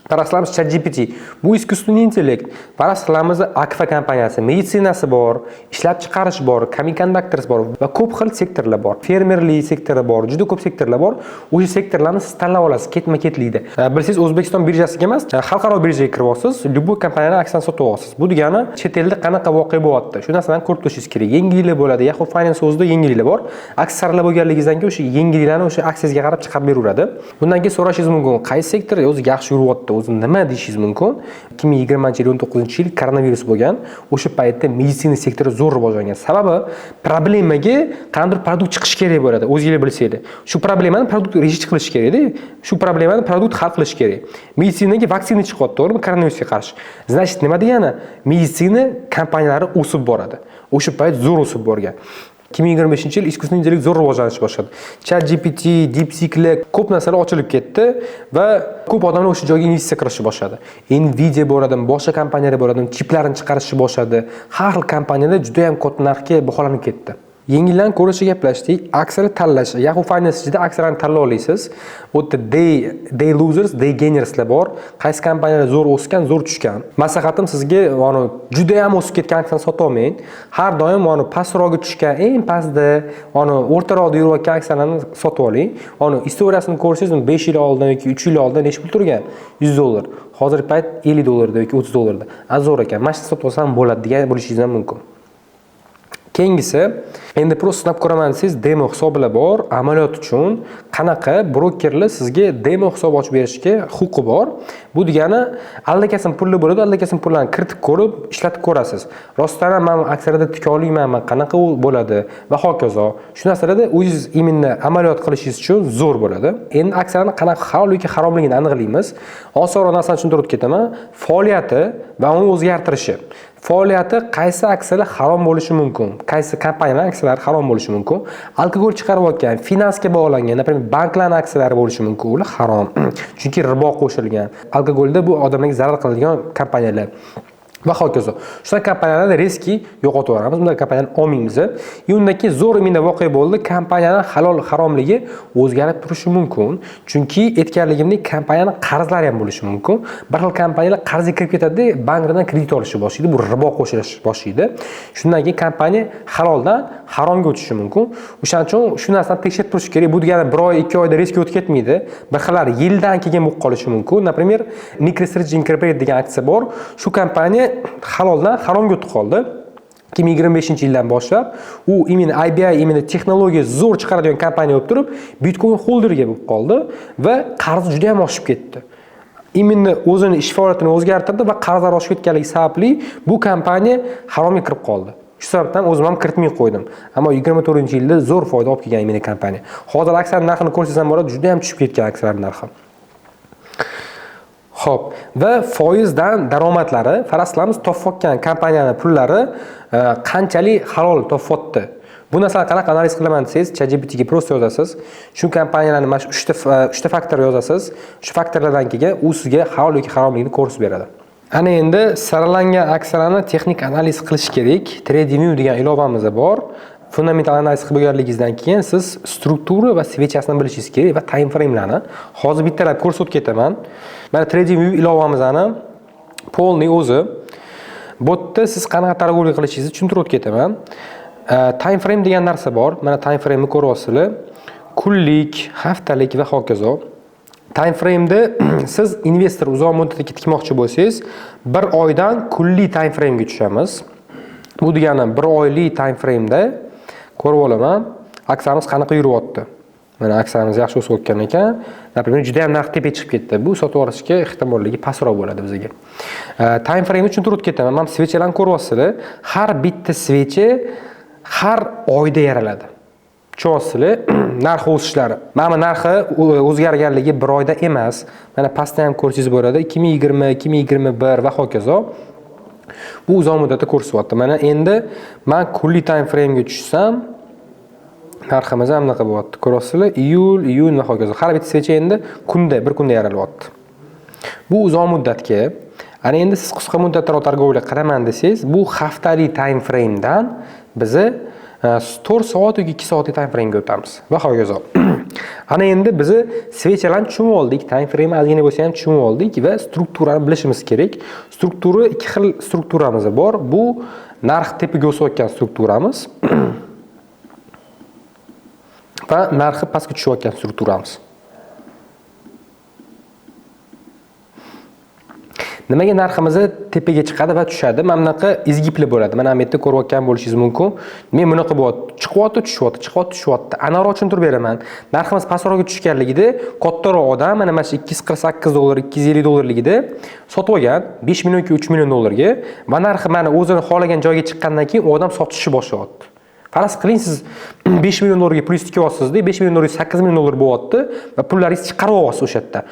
Speaker 1: Faraz qilamiz ChatGPT, bu искусственный intellekt. Faraz qilamiz Akfa kompaniyasi, meditsinasi bor, ishlab chiqarish bor, semiconductors bor va ko'p xil sektorlar bor. Fermerlik sektori bor, juda ko'p sektorlar bor. O'sha sektorlarni siz tanlab olasiz, ketma-ketlikda. Bilsangiz, O'zbekiston birjasiga emas, xalqaro birjaga kiryapsiz, любой kompaniyaning aksiyasini sotib olasiz. Bu degani chet elda qanaqa voqea bo'lyapti, shu narsadan ko'rib turishingiz kerak. Yangiliklar bo'ladi, Yahoo Finance o'zida yangiliklar bor. Aksiyalari bo'lganligingizdan keyin o'sha yangiliklarni o'sha aksiyasiga qarab chiqarib beraveradi. Bundan keyin so'rashingiz mumkin, qaysi sektor o'zi yaxshi yuryapti, o'zi nima deyishingiz mumkin. 2020-19 koronavirus bo'lgan. O'sha paytda meditsina sektori zo'r rivojlangan. Sababi problemaga qanday produkt chiqish kerak bo'ladi, o'zingizlar bilsanglar. Shu problemani produkt rejish qilish kerak-da. Shu problemani produkt hal qilish kerak. Meditsinaga vaksina chiqyapti, to'g'rimi? Koronavirusga qarshi. Значит, nima degani? Meditsina kompaniyalari o'sib boradi. O'sha payt zo'r o'sib borgan. 2025-yil искусственный intellekt zo'r rivojlanishni boshladi. ChatGPT, DeepSeek'lar ko'p narsalar ochilib ketdi va ko'p odamlar o'sha joyga investitsiya qilishni boshladi. Nvidia bo'ladimi, boshqa kompaniyalar bo'ladimi, chiplarni chiqarishni boshladi. Har xil kompaniyalar juda ham katta narxga baholanib ketdi. Yengillarni ko'rishi gaplashdik, aksiyalar tanlash. Yahoo Finance ichida aksiyalarni tanlay olasiz. Bu yerda day losers, day gainerslar bor. Qaysi kompaniyalar zo'r o'sgan, zo'r tushgan. Maslahatim sizga, mana juda ham o'sib ketgan aksiyani sotib olmang. Har doim mana pastroqga tushgan, eng pastda, mana o'rtaroqda yurayotgan aksiyalarni sotib oling. Mana istoriyasini ko'rsangiz, 5 yil oldin yoki 3 yil oldin necha pul turgan? $100. Hozirgi payt $50 yoki $30. Zo'r ekan. Mana shuni sotib olsam bo'ladi degan bo'lishingiz ham mumkin. Keyingisi, endi prosta sinab ko'raman desangiz, demo hisoblar bor. Amaliyot uchun qanaqa brokerlar sizga demo hisob ochib berishga huquqi bor. Bu degani, allakasim pulli bo'ladi, allakasim pullarni kiritib ko'rib, ishlatib ko'rasiz. Rostdan ham men aksiyada tikoliyman, qanaqa bo'ladi va hokazo. Shu narsalarda o'zingiz imminni amaliyot qilishingiz uchun zo'r bo'ladi. Endi aksiyalarni qanaqa halol yoki haromligini aniqlaymiz. Osonroq narsani tushuntirib ketaman. Faoliyati va uni o'zgartirishi. Faoliyati qaysi aksiyalar harom bo'lishi mumkin? Qaysi kompaniyalar aksiyalari harom bo'lishi mumkin? Alkogol chiqarayotgan, finansga bog'langan, masalan, banklar aksiyalari bo'lishi mumkin, ular harom. Chunki ribo qo'shilgan. Alkogolda bu odamlarga zarar qiladigan kompaniyalar. va hokazo. Shunaqa kompaniyalarni reski yo'qotib yuboramiz. Bunday kompaniyani olmaymiz. Undan keyin zo'r mina voqea bo'ldi. Kompaniyaning halol haromligi o'zgarib turishi mumkin. Chunki aytganligimdek, kompaniyaning qarzlari ham bo'lishi mumkin. Bir xil kompaniyalar qarzga kirib ketadi, bankdan kredit olishni boshlaydi, bu ribo qo'shilish boshlaydi. Shundan keyin kompaniya haloldan haromga o'tishi mumkin. O'shaning uchun shu narsani tekshirib turish kerak. Bu degani 1 oy, 2 oyda risk o'tib ketmaydi. Bir xillar yildan keyin bo'lib qolishi mumkin. Например, Nicresrich Incorporated degan aksiya bor. Shu kompaniya haloldan haromga o'tib qoldi. 2025-yildan boshlab u imенно IBI imенно texnologiya zo'r chiqaradigan kompaniya bo'lib turib, Bitcoin holderga bo'lib qoldi va qarzi juda ham oshib ketdi. Imенно o'zini ish faoliyatini o'zgartirdi va qarzlar oshib ketganligi sababli bu kompaniya haromga kirib qoldi. Shu sababdan o'zim ham kiritmay qo'ydim. Ammo 24-yilda zo'r foyda olib kelgan imенно kompaniya. Hozir aksiyalar narxini ko'rsangiz ham bo'ladi, juda ham tushib ketgan aksiyalar narxi. Xo'p, va foizdan daromadlari, faraz qilamiz, topayotgan kompaniyaning pullari qanchalik halol topyapti. Bu narsani qanaqa analiz qilaman desangiz, ChatGPTga prosta yozasiz. Shu kompaniyalarni mana shu 3 ta faktor yozasiz. Shu faktorlardan keyin u sizga halol yoki haromligini ko'rsatib beradi. Ana endi saralangan aksiyalarni texnik analiz qilish kerak. TradingView degan ilovamiz bor. Fundamental analiz qilib bo'lganligingizdan keyin siz struktura va svechasini bilishingiz kerak va time frame'larni. Hozir bittalab ko'rsatib ketaman. Mana TradingView ilovamizni polni o'zi. Bu yerda siz qanaqa targ'ibot qilishingizni tushuntirib ketaman. Time frame degan narsa bor. Mana time frame'ni ko'ryapsizlar. Kunlik, haftalik va hokazo. Time frame'da siz investor uzoq muddatga tikmoqchi bo'lsangiz, 1 oydan kunlik time frame'ga tushamiz. Bu degani 1 oylik time frame'da ko'rib olaman, aksiyamiz qanaqa yuryapti. Mana aksiyamiz yaxshi o'sib o'tgan ekan. Например, juda ham narx tepaga chiqib ketdi. Bu sotib olishga ehtimolligi pastroq bo'ladi bizga. Time frame'ni tushuntirib ketaman. Mana svechalarni ko'ryapsizlar. Har bitta svecha har oyda yaraladi. Tushunyapsizlar? Narx o'sishlari. Mana narxi o'zgarganligi 1 oyda emas. Mana pastda ham ko'rishingiz bo'ladi. 2020, 2021 va hokazo. Bu uzoq muddatda ko'rsatyapti. Mana endi men kunlik time frame'ga tushsam, narximiz ham bunaqa bo'lyapti. Ko'ryapsizlar? Iyul va hokazo. Har bitta svecha endi bir kunda yaralyapti. Bu uzoq muddatga. Ana endi siz qisqa muddatda targ'ibotga qaraman desangiz, bu haftalik time frame'dan bizni 4 soat yoki 2 soatlik time frame'ga o'tamiz va hokazo. Ana endi bizni svechalarni tushunib oldik, time frame ozgina bo'lsa ham tushunib oldik va strukturani bilishimiz kerak. Struktura 2 xil strukturamiz bor. Bu narx tepaga o'sayotgan strukturamiz va narxi pastga tushayotgan strukturamiz. Nimaga narximiz tepaga chiqadi va tushadi? Mana bunaqa izgipli bo'ladi. Mana bu yerda ko'rayotgan bo'lishingiz mumkin. Men bunaqa bo'lyapti. Chiqyapti, tushyapti, chiqyapti, tushyapti. Anaroq tushuntirib beraman. Narximiz pastroqqa tushganligida kattaroq odam mana mana $248, $250ligida sotib olgan 5 million yoki 3 million dollarga va narxi mana o'zini xohlagan joyga chiqqandan keyin u odam sotishni boshlayapti. Faraz qiling, siz 5 million dollarga pul tikyapsizda, 5 million dollar 8 million dollar bo'lyapti va pullaringizni chiqarib olasiz o'sha yerda.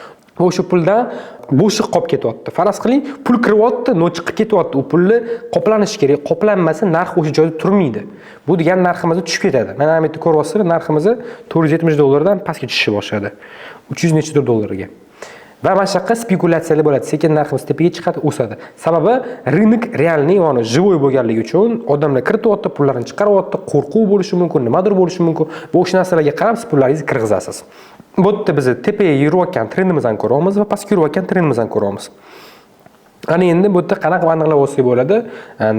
Speaker 1: O'sha puldan bo'shliq qolib ketyapti. Faraz qiling, pul kiryapti, no chiqib ketyapti. U pulni qoplanishi kerak. Qoplanmasa narx o'sha joyda turmaydi. Bu degan narximiz tushib ketadi. Mana bu yerda ko'ryapsizlar, narximiz $470 pastga tushishni boshladi. 300 necha dollarga. Va mana shu spekulatsiyalar bo'ladi. Sekin narximiz tepaga chiqadi, o'sadi. Sababi rinok realniy, ya'ni живой bo'lganligi uchun odamlar kirityapti, pullarini chiqaryapti, qo'rquv bo'lishi mumkin, nimadir bo'lishi mumkin. Va o'sha narsalarga qarab pullaringizni kirgizasiz. Bu yerda biz tepaga yurayotgan trendimizni ko'ramiz va pastga yurayotgan trendimizni ko'ramiz. Ana endi bu yerda qanaqa aniqlab olsak bo'ladi?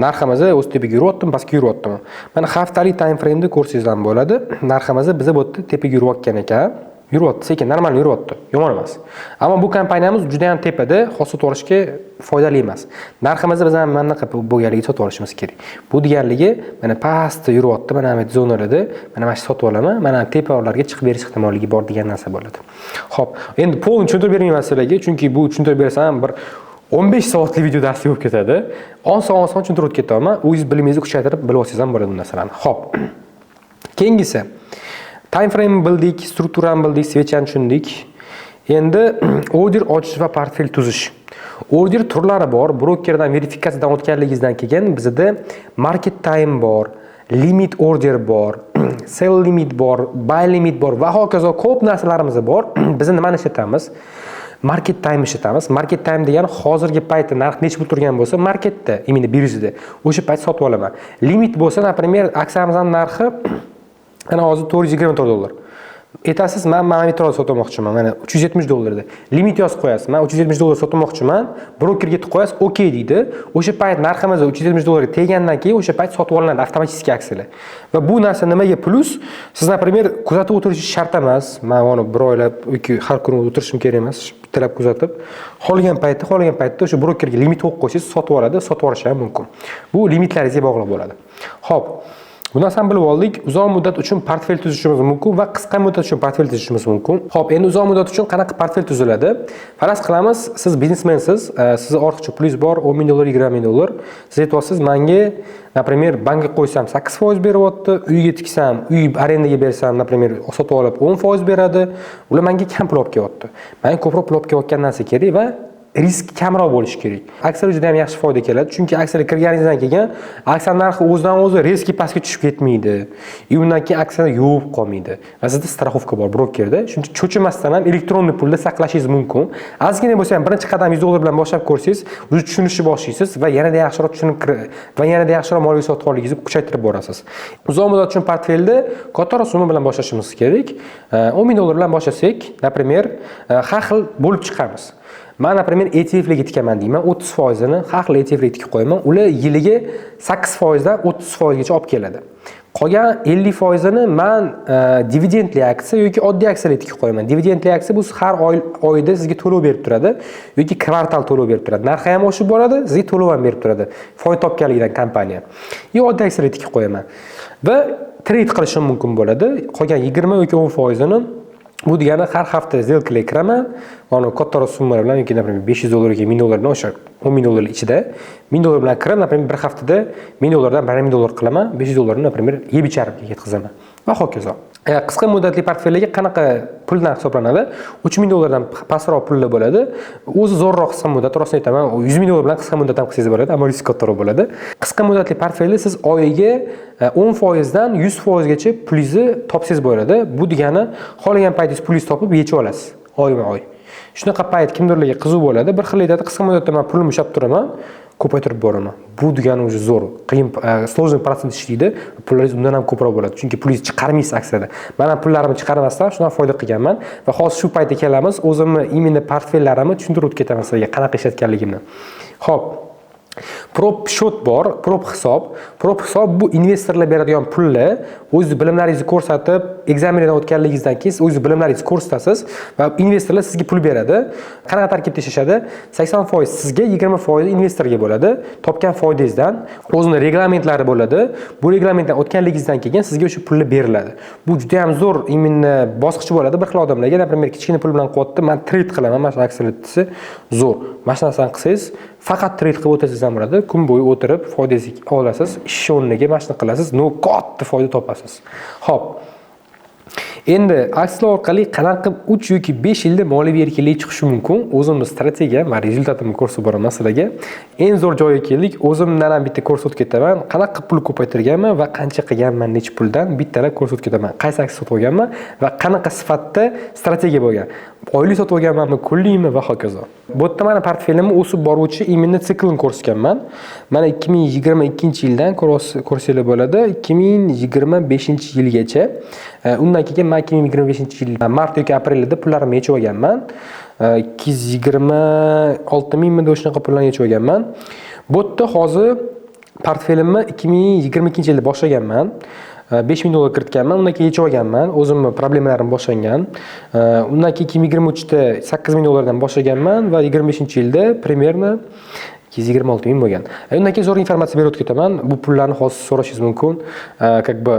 Speaker 1: Narximiz o'z tepaga yuryaptimi, pastga yuryaptimi? Mana haftalik time frame'da ko'rsangiz ham bo'ladi. Narximiz biz bu yerda tepaga yurayotgan ekan. Yuryapti, sekin normal yuryapti. Yomon emas. Ammo bu kompaniyamiz juda ham tepada, sotib olishga foydali emas. Narximizni biz ham mana qilib bo'lganligi sotib olishimiz kerak. Bu deganligi mana pastda yuryapti, mana bu zonalarda, mana mana sotib olaman, mana tepalarga chiqib berish ehtimolligi bor degan narsa bo'ladi. Xo'p, endi polni tushuntirib bermayman sizlarga, chunki bu tushuntirib bersam bir 15 soatlik video darsi bo'lib ketadi. Oson tushuntirib ketaman. O'zingiz bilimingizni kuchaytirib bilib olsangiz ham bo'ladi bu narsalarni. Xo'p. Keyingisi time frame bildik, strukturani bildik, svechani tushundik. Endi order ochish va portfel tuzish. Order turlari bor. Brokerdan verifikatsiyadan o'tganligingizdan keyin bizda market time bor, limit order bor, sell limit bor, buy limit bor va hokazo ko'p narsalarimiz bor. Biz nimani ishlatamiz? market time ishlatamiz. Market time degani hozirgi paytda narx necha pul turgan bo'lsa, marketda, именно birjada o'sha payt sotib olaman. Limit bo'lsa, например, aksiyamizning narxi ana hozir $424. Aytasiz, men metro sotmoqchiman. Mana $370. Limit yozib qo'yasiz. Men $370 sotmoqchiman. Brokerga yetib qo'yasiz, OK deydi. O'sha payt narximiz $370 ga tegandan keyin o'sha payt sotib olinadi avtomatik aksiyalar. Va bu narsa nimaga plus? Siz, например, kuzatib o'tirishingiz shart emas. Men uni bir oylab yoki har kuni o'tirishim kerak emas. Bitalab kuzatib, qolgan paytda o'sha brokerga limit qo'yib qo'ysangiz sotib oladi, sotib olish ham mumkin. Bu limitlaringizga bog'liq bo'ladi. Xo'p. Bu narsani bilib oldik. Uzoq muddat uchun portfel tuzishimiz mumkin va qisqa muddat uchun portfel tuzishimiz mumkin. Xo'p, endi uzoq muddat uchun qanaqa portfel tuziladi? Faraz qilamiz, siz biznesmensiz, sizni ortiqcha pulingiz bor, $10,000, $20,000. Siz aytyapsiz, menga, например, bankga qo'ysam 8% beryapti, uyga tiksam, uy arendaga bersam, например, sotib olib 10% beradi. Ular menga kam pul olib kelyapti. Menga ko'proq pul olib kelayotgan narsa kerak va risk kamroq bo'lishi kerak. Aksiyalar juda ham yaxshi foyda keladi, chunki aksiyalar kirganingizdan keyin aksiya narxi o'zidan-o'zi riski pastga tushib ketmaydi. Undan keyin aksiyalar yuvib qolmaydi. Va sizda страховка bor brokerda, shuncha cho'chimasdan ham elektron pulda saqlashingiz mumkin. Ozgina bo'lsa ham birinchi qadam $100 bilan boshlab ko'rsangiz, o'zi tushunishni boshlaysiz va yanada yaxshiroq tushunib va yanada yaxshiroq moliyaviy sotqinligingizni kuchaytirib borasiz. Uzoq muddat uchun portfelda kattaroq summa bilan boshlashimiz kerak. $10,000 bilan boshlasak, например, har xil bo'lib chiqamiz. Men, например, ETF-larga tikaman deyman, 30% ni har xil ETF-larga tikib qo'yaman. Ular yiliga 8% dan 30% gacha olib keladi. Qolgan 50% ni men dividendli aksiya yoki oddiy aksiyalarga tikib qo'yaman. Dividendli aksiya bu har oyda sizga to'lov berib turadi yoki kvartal to'lov berib turadi. Narxi ham oshib boradi, sizga to'lov ham berib turadi. Foyda topganligidan kompaniya. Oddiy aksiyalarga tikib qo'yaman. Va trade qilishim mumkin bo'ladi. Qolgan 20 yoki 10% ni bu degani har hafta zelkaga kiraman. Mana kattaroq summalar bilan yoki $500 yoki $1000 bilan o'sha $10,000 ichida $1000 bilan kirib, bir haftada $1000 dan $1,000 qilaman, $500 ni yeb icharibga ketkazaman va hokazo. Qisqa muddatli portfellarga qanaqa puldan hisoblanadi? $3,000 dan pastroq pullar bo'ladi. O'zi zo'rroq qisqa muddat, rostini aytaman, $100,000 bilan qisqa muddat ham qilsangiz bo'ladi, ammo risk kattaroq bo'ladi. Qisqa muddatli portfelda siz oyiga 10% dan 100% gacha pulingizni topsangiz bo'ladi. Bu degani xohlagan paytingiz pulingizni topib yechib olasiz, oyma-oy. Shunaqa payt kimdirlarga qiziq bo'ladi. Bir xil aytadi, qisqa muddatda men pulimni ushlab turaman, ko'paytirib boraman. Bu degani o'zi zo'r, qiyin, sложный protsent ishlaydi. Pullaringiz undan ham ko'proq bo'ladi, chunki pulingizni chiqarmaysiz aksiyada. Men ham pullarimni chiqarmasdan shundan foyda qilganman va hozir shu paytda kelamiz, o'zimni именно portfellarimni tushuntirib o'tib ketaman sizga qanaqa ishlatganligimni. Xo'p. Prop shot bor, prop hisob. Prop hisob bu investorlar beradigan pullar, o'z bilimlaringizni ko'rsatib, ekzamindan o'tganligingizdan keyin o'z bilimlaringizni ko'rsatasiz va investorlar sizga pul beradi. Qanaqa tarkibda ishlashadi? 80% sizga, 20% investorga bo'ladi. Topgan foydangizdan o'zining reglamentlari bo'ladi. Bu reglamentdan o'tganligingizdan keyin sizga o'sha pullar beriladi. Bu juda ham zo'r, именно bosqichi bo'ladi bir xil odamlarga. Например, kichkina pul bilan qilyapti, men trade qilaman, mana shu aksiyalar desa zo'r. Mana shu narsani qilsangiz, faqat trade qilib o'tasiz ham bo'ladi. Kun bo'yi o'tirib foydangizni olasiz, ish o'rniga mashina qilasiz, katta foyda topasiz. Xo'p. Endi aksiyalar orqali qanaqa 3 yoki 5 yilda moliyaviy erkinlik chiqishi mumkin? O'zimning strategiya va rezultatimni ko'rsatib boraman sizlarga. Eng zo'r joyga keldik. O'zimdan ham bitta ko'rsatib ketaman. Qanaqa pul ko'paytirganman va qancha qilganman, necha puldan bittalab ko'rsatib ketaman. Qaysi aksiya sotib olganman va qanaqa sifatda strategiya bo'lgan. Oylik sotib olganmanmi, kunlikmi va hokazo. Bu yerda mana portfelimni o'sib boruvchi именно siklni ko'rsatganman. Mana 2022-yildan ko'rsanglar bo'ladi, 2025-yilgacha. Undan keyin men 2025-yil mart yoki aprelda pullarimni yechib olganman. 226 mingmi shunaqa pullarni yechib olganman. Bu yerda hozir portfelimni 2022-yilda boshlaganman. $5,000 kiritganman, undan keyin yechib olganman. O'zimning problemalarim boshlangan. Undan keyin 2023da $8,000 dan boshlaganman va 25-yilda примерно 226 ming bo'lgan. Undan keyin zo'r informatsiya berib ketaman. Bu pullarni hozir so'rashingiz mumkin. Как бы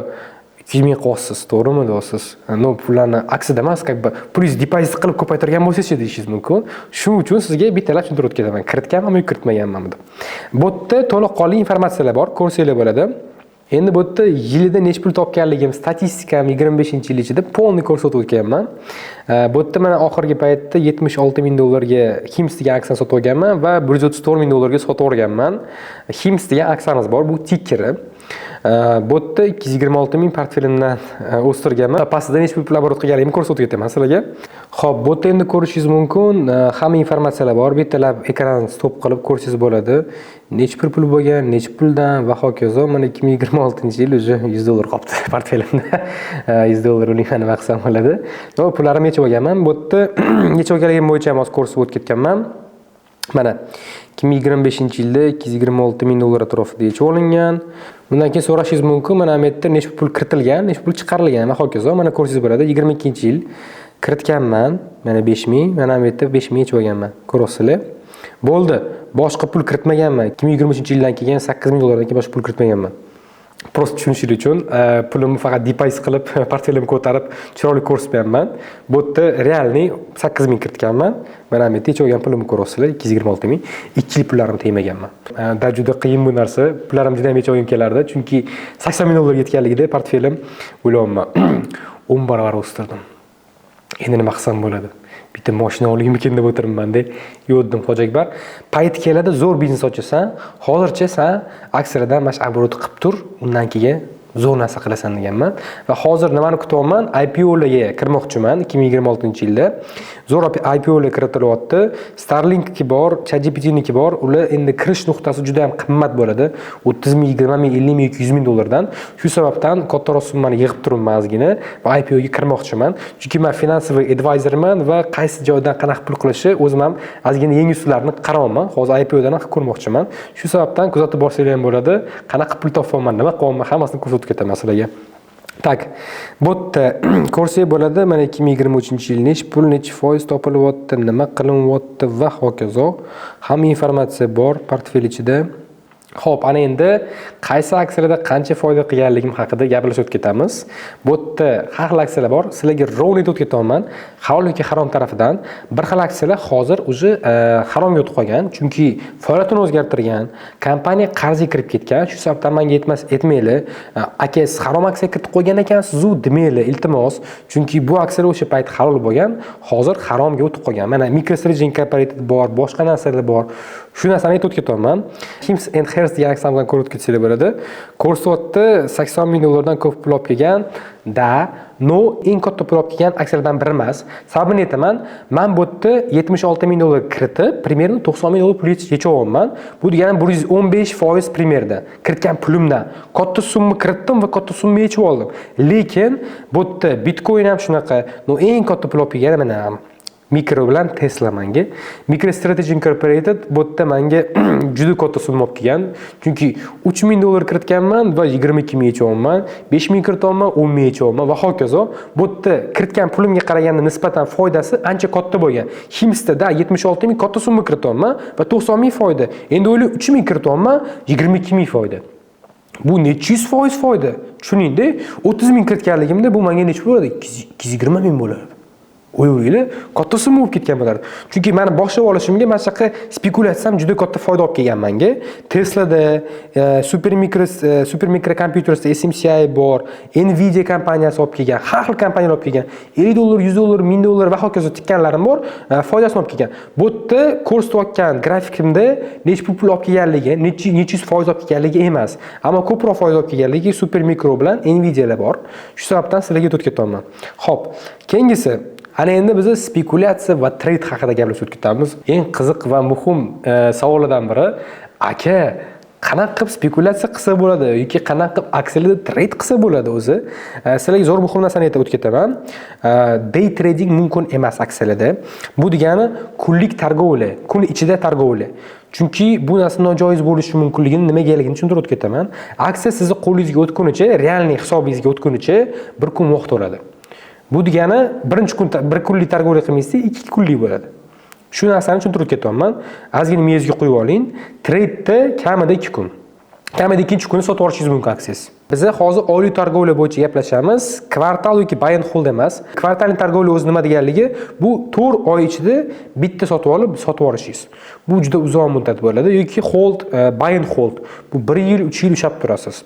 Speaker 1: 200 ming qilyapsiz, to'g'rimi deysiz? No, pullarni aksida emas, как бы pulingizni depozit qilib ko'paytirgan bo'lsangiz deyishingiz mumkin. Shuning uchun sizga bittalab tushuntirib ketaman. Kiritganmanmi, kiritmaganmanmi deb. Bu yerda to'liq informatsiyalar bor, ko'rsanglar bo'ladi. Endi bu yerda yilida necha pul topganligim, statistikam 25-yil ichida polni ko'rsatib o'tganman. Bu yerda mana oxirgi paytda $76,000 ga HIMS degan aksiyani sotib olganman va $134,000 ga sotib o'rganman. HIMS degan aksiyamiz bor, bu tikkeri. Bu yerda 226 ming portfelimdan o'stirganman. Pastida necha pul oborot qilganligimni ko'rsatib ketaman sizlarga. Xo'p, bu yerda endi ko'rishingiz mumkin, hamma informatsiyalar bor. Bittalab ekran stop qilib ko'rishingiz bo'ladi. Necha pul bo'lgan, necha puldan va hokazo. Mana 2026-yil уже $100 qolibdi portfelimda. $100 uning nima qilsam bo'ladi. Pullarim necha bo'lganman? Bu yerda necha bo'lganligim bo'yicha ham hozir ko'rsatib o'tib ketganman. Mana 2025-yilda $226,000 atrofida yechib olingan. Bundan keyin so'rashingiz mumkin, mana bu yerda necha pul kiritilgan, necha pul chiqarilgan va hokazo. Mana ko'rishingiz bo'ladi. 22-yil kiritganman. Mana 5000, mana bu yerda 5000 yechib olganman. Ko'rasizlar? Bo'ldi. Boshqa pul kiritmaganman. 2023-yildan keyin $8000 dan boshqa pul kiritmaganman. Prosta tushunishlik uchun pulimni faqat deposit qilib, portfelimni ko'tarib, chiroyli ko'rsatmayapman. Bu yerda realniy 8000 kiritganman. Mana bu yerda olgan pulimni ko'rasizlar, 226 ming. 2 yil pullarimni tegmaganman. Da juda qiyin bu narsa. Pullarim juda ham yechib kelardi, chunki $80,000 yetganligida portfelim o'ylayapman 10 barobar o'stirdim. Endi nima qilsam bo'ladi? Bitta mashina olaymikin deb o'tiribman-da. Yo'ldim Xo'jakbar. Payt keladi, zo'r biznes ochasan, hozircha sen aksiyalardan mash oborot qilib tur, undan keyin zo'r narsa qilasan deganman. Va hozir nimani kutyapman? IPO-larga kirmoqchiman 2026-yilda. Zo'r IPO-lar kiritilyapti. Starlink'ki bor, ChatGPT'niki bor. Ular endi kirish nuqtasi juda ham qimmat bo'ladi. 30 ming, 20 ming, 50 ming, 200 ming dollardan. Shu sababdan kattaroq summani yig'ib turibman ozgina va IPO-ga kirmoqchiman. Chunki men finansiy advisorman va qaysi joydan qanaqa pul qilishi o'zim ham ozgina yangi usullarni qarayapman. Hozir IPO-dan ko'rmoqchiman. Shu sababdan kuzatib borsanglar ham bo'ladi. Qanaqa pul topyapman, nima qilyapman, hammasini ko'rsatib ketaman sizlarga. Tak, bu yerda ko'rsangiz bo'ladi, mana 2023-yil necha pul, necha foiz topilyapti, nima qilinyapti va hokazo. Hamma informatsiya bor portfel ichida. Xo'p, ana endi qaysi aksiyalarda qancha foyda qilganligim haqida gaplashib ketamiz. Bu yerda har xil aksiyalar bor. Sizlarga rovni o'tib ketaman. Halol yoki harom tarafidan bir xil aksiyalar hozir o'zi haromga o'tib qolgan, chunki faoliyatini o'zgartirgan, kompaniya qarzga kirib ketgan. Shu sababdan menga etmaylar. Aka, siz harom aksiya kiritib qo'ygan ekansiz, demaylar, iltimos. Chunki bu aksiyalar o'sha payt halol bo'lgan, hozir haromga o'tib qolgan. Mana MicroStrategy Incorporated bor, boshqa narsalar bor. Shu narsani aytib ketaman. Hims and Hers degan aksiyamdan ko'rib ketsanglar bo'ladi. Ko'rsatdi $80,000 dan ko'p pul olib kelgan. Eng katta pul olib kelgan aksiyalardan biri emas. Sababini aytaman. Men bu yerda $76,000 kiritib, примерно $90,000 pul yechyapman. Bu degani 115% primerda kiritgan pulimdan katta summa kiritdim va katta summa yechib oldim. Lekin bu yerda Bitcoin ham shunaqa. Eng katta pul olib kelgan mana Mikro bilan Tesla menga. MicroStrategy Incorporated bu yerda menga juda katta summa olib kelgan. Chunki $3,000 kiritganman va 22 ming yechyapman, 5 ming kirityapman, 10 ming yechyapman va hokazo. Bu yerda kiritgan pulimga qaraganda nisbatan foydasi ancha katta bo'lgan. Himsda 76 ming katta summa kirityapman va 90 ming foyda. Endi o'yla 3 ming kirityapman, 22 ming foyda. Bu necha yuz foiz foyda? Tushuningda, 30 ming kiritganligimda bu menga necha bo'ladi? 220 ming bo'ladi. O'ylaylar, katta summa olib ketgan bo'ladi. Chunki meni boshlab olishimga mana shunaqa spekulyatsiyam juda katta foyda olib kelgan menga. Teslada, Supermicro Computersda SMCI bor, Nvidia kompaniyasi olib kelgan, har xil kompaniyalar olib kelgan. $50, $100, $1000 va hokazo tikkanlarim bor, foydasini olib kelgan. Bu yerda ko'rsatayotgan grafikimda necha pul olib kelganligi, necha yuz foiz olib kelganligi emas. Ammo ko'proq foiz olib kelganligi Supermicro bilan Nvidialar bor. Shu sababdan sizlarga o'tib ketaman. Xo'p, keyingisi ana endi biz spekulyatsiya va trade haqida gaplashib ketamiz. Eng qiziq va muhim savollardan biri, aka, qanaqa qilib spekulyatsiya qilsa bo'ladi yoki qanaqa qilib aksiyalarda trade qilsa bo'ladi o'zi? Sizlarga zo'r muhim narsani aytib o'tib ketaman. Day trading mumkin emas aksiyalarda. Bu degani kunlik targovla, kun ichida targovla. Chunki bu narsa nojoiz bo'lishi mumkinligini nimagaligini tushuntirib o'tib ketaman. Aksiya sizni qo'lingizga o'tgunicha, realniy hisobingizga o'tgunicha bir kun vaqt oladi. Bu degani birinchi kun bir kunlik targovlik qilmaysiz, 2 kunlik bo'ladi. Shu narsani tushuntirib ketyapman. Ozgina miyangizga qo'yib oling. Trade'da kamida 2 kun. Kamida ikkinchi kuni sotib olishingiz mumkin aksiyasiz. Biz hozir oliy targovlik bo'yicha gaplashamiz. Kvartal yoki buy and hold emas. Kvartalniy targovlik o'zi nima deganligi? Bu 4 oy ichida bitta sotib olib, sotib olishingiz. Bu juda uzoq muddat bo'ladi yoki hold, buy and hold. Bu 1 yil, 3 yil ushlab turasiz.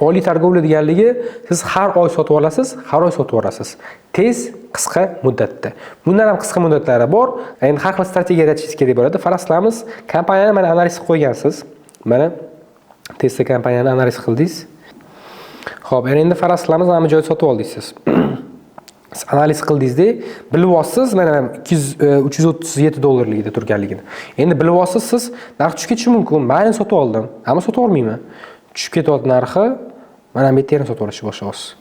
Speaker 1: Oliy targovlik deganligi siz har oy sotib olasiz, har oy sotib olasiz. Tez, qisqa muddatda. Bundan ham qisqa muddatlari bor. Endi har xil strategiya yaratishingiz kerak bo'ladi. Faraz qilamiz, kompaniyani mana analiz qilib qo'ygansiz. Mana Tesla kompaniyani analiz qildingiz. Xo'p, endi faraz qilamiz, mana bu joyni sotib oldingiz siz. Siz analiz qildingizda, bilib olsiz, mana 337 dollarligida turganligini. Endi bilib olsiz, siz narx tushib ketishi mumkin. Mayli sotib oldim, ammo sotib olmayman. Tushib ketyapti narxi, mana bu yerda sotib olishni boshlaysiz.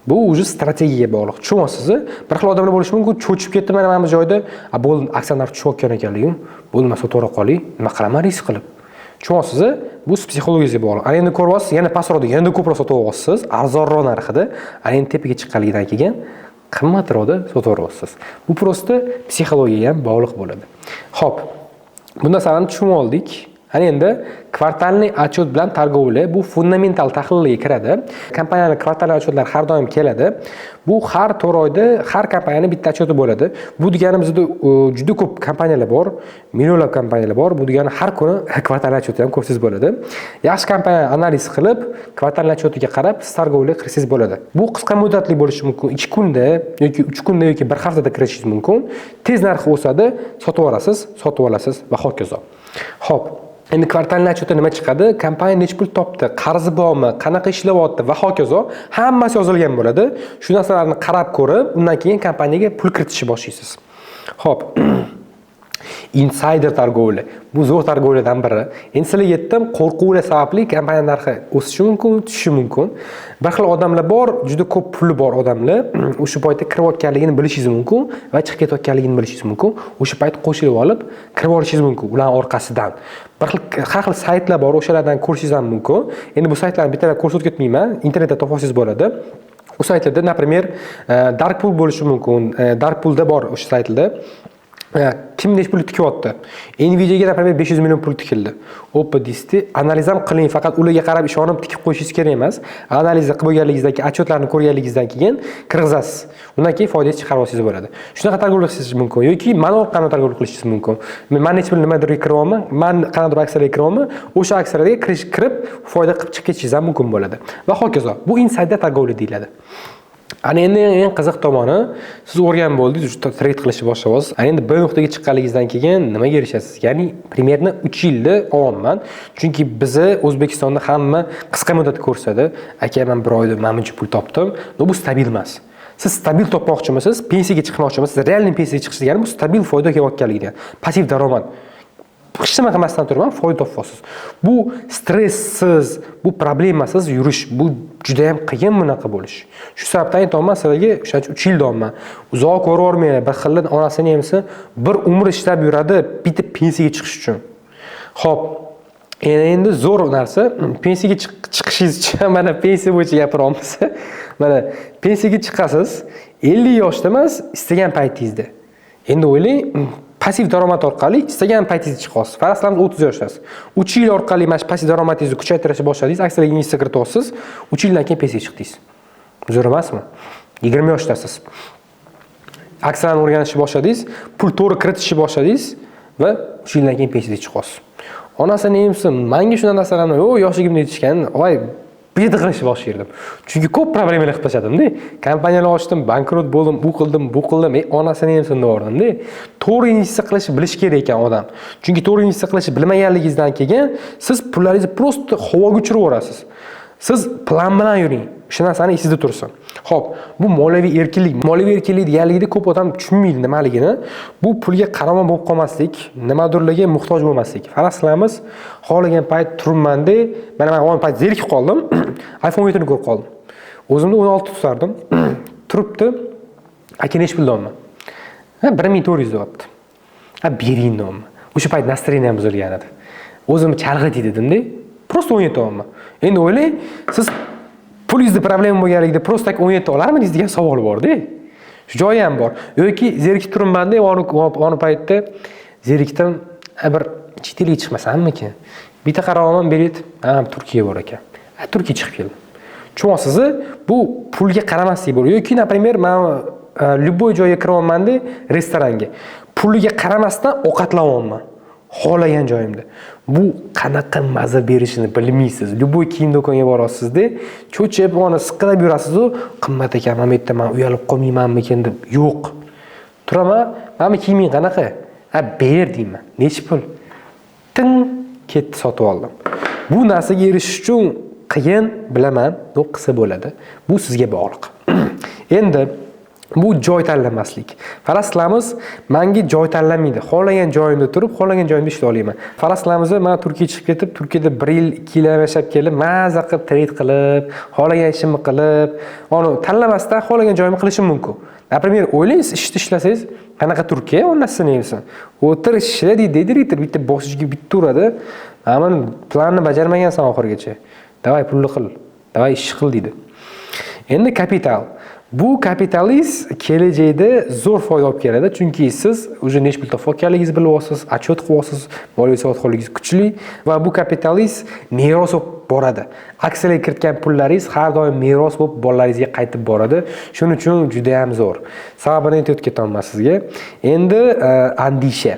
Speaker 1: Bu уже strategiyaga bog'liq. Tushunasiz? Bir xil odamlar bo'lishi mumkin, cho'chib ketdi mana bu joyda, bo'ldi, aksiya narxi tushayotgan ekanligim, bo'ldi, sotib ora qolay, nima qilaman risk qilib. Tushunasiz? Bu psixologiyaga bog'liq. Ana endi ko'ryapsiz, yana pastroqda, yana ko'proq sotib olasiz, arzonroq narxida, ana endi tepaga chiqqanligidan keyin qimmatroqda sotib olasiz. Bu prosta psixologiyaga ham bog'liq bo'ladi. Xo'p. Bu narsani tushunib oldik. Ana endi kvartalniy отчет bilan targovli bu fundamental tahlilga kiradi. Kompaniyaning kvartalniy отчеtlari har doim keladi. Bu har 4 oyda har kompaniyaning bitta отчеti bo'ladi. Bu degani bizda juda ko'p kompaniyalar bor, millionlab kompaniyalar bor. Bu degani har kuni kvartalniy отчетni ham ko'rsangiz bo'ladi. Yaxshi kompaniya analiz qilib, kvartalniy отчetiga qarab targovli qilsangiz bo'ladi. Bu qisqa muddatli bo'lishi mumkin. 2 kunda yoki 3 kunda yoki 1 haftada kirishingiz mumkin. Tez narxi o'sadi, sotib olasiz va hokazo. Xo'p. Endi kvartalniy отчетda nima chiqadi? Kompaniya nechta pul topdi, qarzi bormi, qanaqa ishlayapti va hokazo hammasi yozilgan bo'ladi. Shu narsalarni qarab ko'rib, undan keyin kompaniyaga pul kiritishni boshlaysiz. Xo'p. Insider targovli. Bu zo'r targovlardan biri. Endi sizlarga aytdim, qo'rquvlar sababli kompaniya narxi o'sishi mumkin, tushishi mumkin. Bir xil odamlar bor, juda ko'p puli bor odamlar, o'sha paytda kirayotganligini bilishingiz mumkin va chiqib ketayotganligini bilishingiz mumkin. O'sha payt qo'shilib olib, kirib olishingiz mumkin ular orqasidan. Har xil saytlar bor, o'shalardan ko'rishingiz ham mumkin. Endi bu saytlarni bittadan ko'rsatib ketmayman, internetda topasiz bo'ladi. U saytlarda, например, dark pool bo'lishi mumkin. Dark poolda bor o'sha saytlarda. Kim nech pul tikyapti? Nvidia'ga например 500 million pul tikildi. Oppa deysiz, analiz ham qiling, faqat ularga qarab ishonib tikib qo'yishingiz kerak emas. Analizni qilib bo'lganligingizdan keyin, отчетlarni ko'rganligingizdan keyin kirgizasiz. Undan keyin foydangizni chiqarib olsangiz bo'ladi. Shunaqa targovlik qilishingiz mumkin yoki mana orqali targovlik qilishingiz mumkin. Men nech pul nimadir kiryapman, men qanaqadir aksiyalarga kiryapman, o'sha aksiyalarga kirib foyda qilib chiqib ketishingiz ham mumkin bo'ladi. Va hokazo. Bu insider targovlik deyiladi. Ana endi eng qiziq tomoni, siz o'rgan bo'ldingiz, trade qilishni boshlayapsiz. Ana endi bir nuqtaga chiqqanligingizdan keyin nimaga erishasiz? Ya'ni примерно 3 yilda olyapman. Chunki bizni O'zbekistonda hamma qisqa muddatda ko'rsatadi. Aka, men 1 oyda mana buncha pul topdim. Bu stabil emas. Siz stabil topmoqchimisiz? Pensiyaga chiqmoqchimisiz? Realniy pensiyaga chiqish degani bu stabil foyda kelayotganligi. Passiv daromad. Hech nima qilmasdan turib foyda topasiz. Bu stresssiz, bu problemasiz yurish, bu juda ham qiyin bunaqa bo'lish. Shu sababdan aytaman sizlarga, o'shancha 3 yil davomman. Uzoq ko'ravermanglar, bir xildan onasini hamsi bir umr ishlab yuradi bitta pensiyaga chiqish uchun. Xo'p, endi zo'r narsa, pensiyaga chiqishingiz uchun mana pensiya bo'yicha gapiryapmiz. Mana pensiyaga chiqasiz 50 yoshda emas, istagan paytingizda. Endi o'ylang, passiv daromad orqali istagan paytingizda chiqasiz. Faraz qilamiz 30 yoshdasiz. 3 yil orqali mana passiv daromadingizni kuchaytirishni boshladingiz, aksiyalarga investitsiya kiritasiz, 3 yildan keyin pensiyaga chiqdingiz. Zo'r emasmi? 20 yoshdasiz. Aksiyalarni o'rganishni boshladingiz, pul to'g'ri kiritishni boshladingiz va 3 yildan keyin pensiyaga chiqasiz. Onasi neyimsin, menga shunday narsalarni, yoshligimda yetishgan, voy buyerda qilishni boshlaydim. Chunki ko'p problemalar qilib tashladim-da. Kompaniyalar ochdim, bankrot bo'ldim, bu qildim. Onasini ham sindirib yubordim-da. To'g'ri investitsiya qilishni bilish kerak ekan odam. Chunki to'g'ri investitsiya qilishni bilmaganligingizdan keyin siz pullaringizni prosta havoga uchirib yuborasiz. Siz plan bilan yuring. Shu narsani esingizda tursin. Xo'p, bu moliyaviy erkinlik. Moliyaviy erkinlik deganligida ko'p odam tushunmaydi nimaligini. Bu pulga qarama bo'lib qolmaslik, nimadirlarga muhtoj bo'lmaslik. Faraz qilamiz, xohlagan payt turibman-da, mana men o'n payt zerikib qoldim. iPhone 7 ni ko'rib qoldim. O'zimni 16 tutardim. Turibdi. Aka nech pul deyapman? 1400 deyapti. Bering deyapman. O'sha payt настроением buzilgan edi. O'zimni chalg'itdi dedim-da. Prosta 17 deyapman. Endi o'ylang, siz pulingizda problem bo'lganligida prosta 17 olarmidingiz degan savol bor-da. Shu joyi ham bor. Yoki zerikib turibman-da, o'n paytda zerikdim, bir chet elga chiqmasammikin. Bitta qarorman bilet, Turkiya bor ekan. Turkiya chiqib keldim. Tushunasiz, bu pulga qaramaslik bor. Yoki, например, men любой joyga kiryapman-da, restoranga. Puliga qaramasdan ovqatlanyapman. Xohlagan joyimda. Bu qanaqa mazza berishini bilmaysiz. Любой kiyim do'konga borasiz-da, cho'chib, ona siqilib yurasiz-ku, qimmat ekan, men aytdim, men uyalib qolmaymanmikin deb. Yo'q. Turaman, mana kiyiming qanaqa? Ber deyman. Nech pul? Ting ketdi, sotib oldim. Bu narsaga erishish uchun qiyin, bilaman, qilsa bo'ladi. Bu sizga bog'liq. Endi bu joy tanlamaslik. Faraz qilamiz, menga joy tanlamaydi. Xohlagan joyimda turib, xohlagan joyimda ishlay olaman. Faraz qilamiz, men Turkiyaga chiqib ketib, Turkiyada 1 yil, 2 yil yashab kelib, maza qilib trade qilib, xohlagan ishimni qilib, tanlamasdan xohlagan joyimni qilishim mumkin. Например, o'ylaysiz, ishda ishlasangiz, qanaqa Turkiya, onasini neymisan? O'tir ishla deydi, bitta boshiga bitta uradi. Mana planni bajarmagansan oxirigacha. Davay pulni qil, davay ish qil deydi. Endi kapital. Bu kapitalingiz kelajakda zo'r foyda olib keladi, chunki siz уже nech pul topib olganingizni bilib olasiz, отчет qilib olasiz, moliyaviy savodxonligingiz kuchli va bu kapitalingiz meros bo'lib boradi. Aksiyalarga kiritgan pullaringiz har doim meros bo'lib bolalaringizga qaytib boradi. Shuning uchun juda ham zo'r. Sababini aytib ketaman sizga. Endi andisha.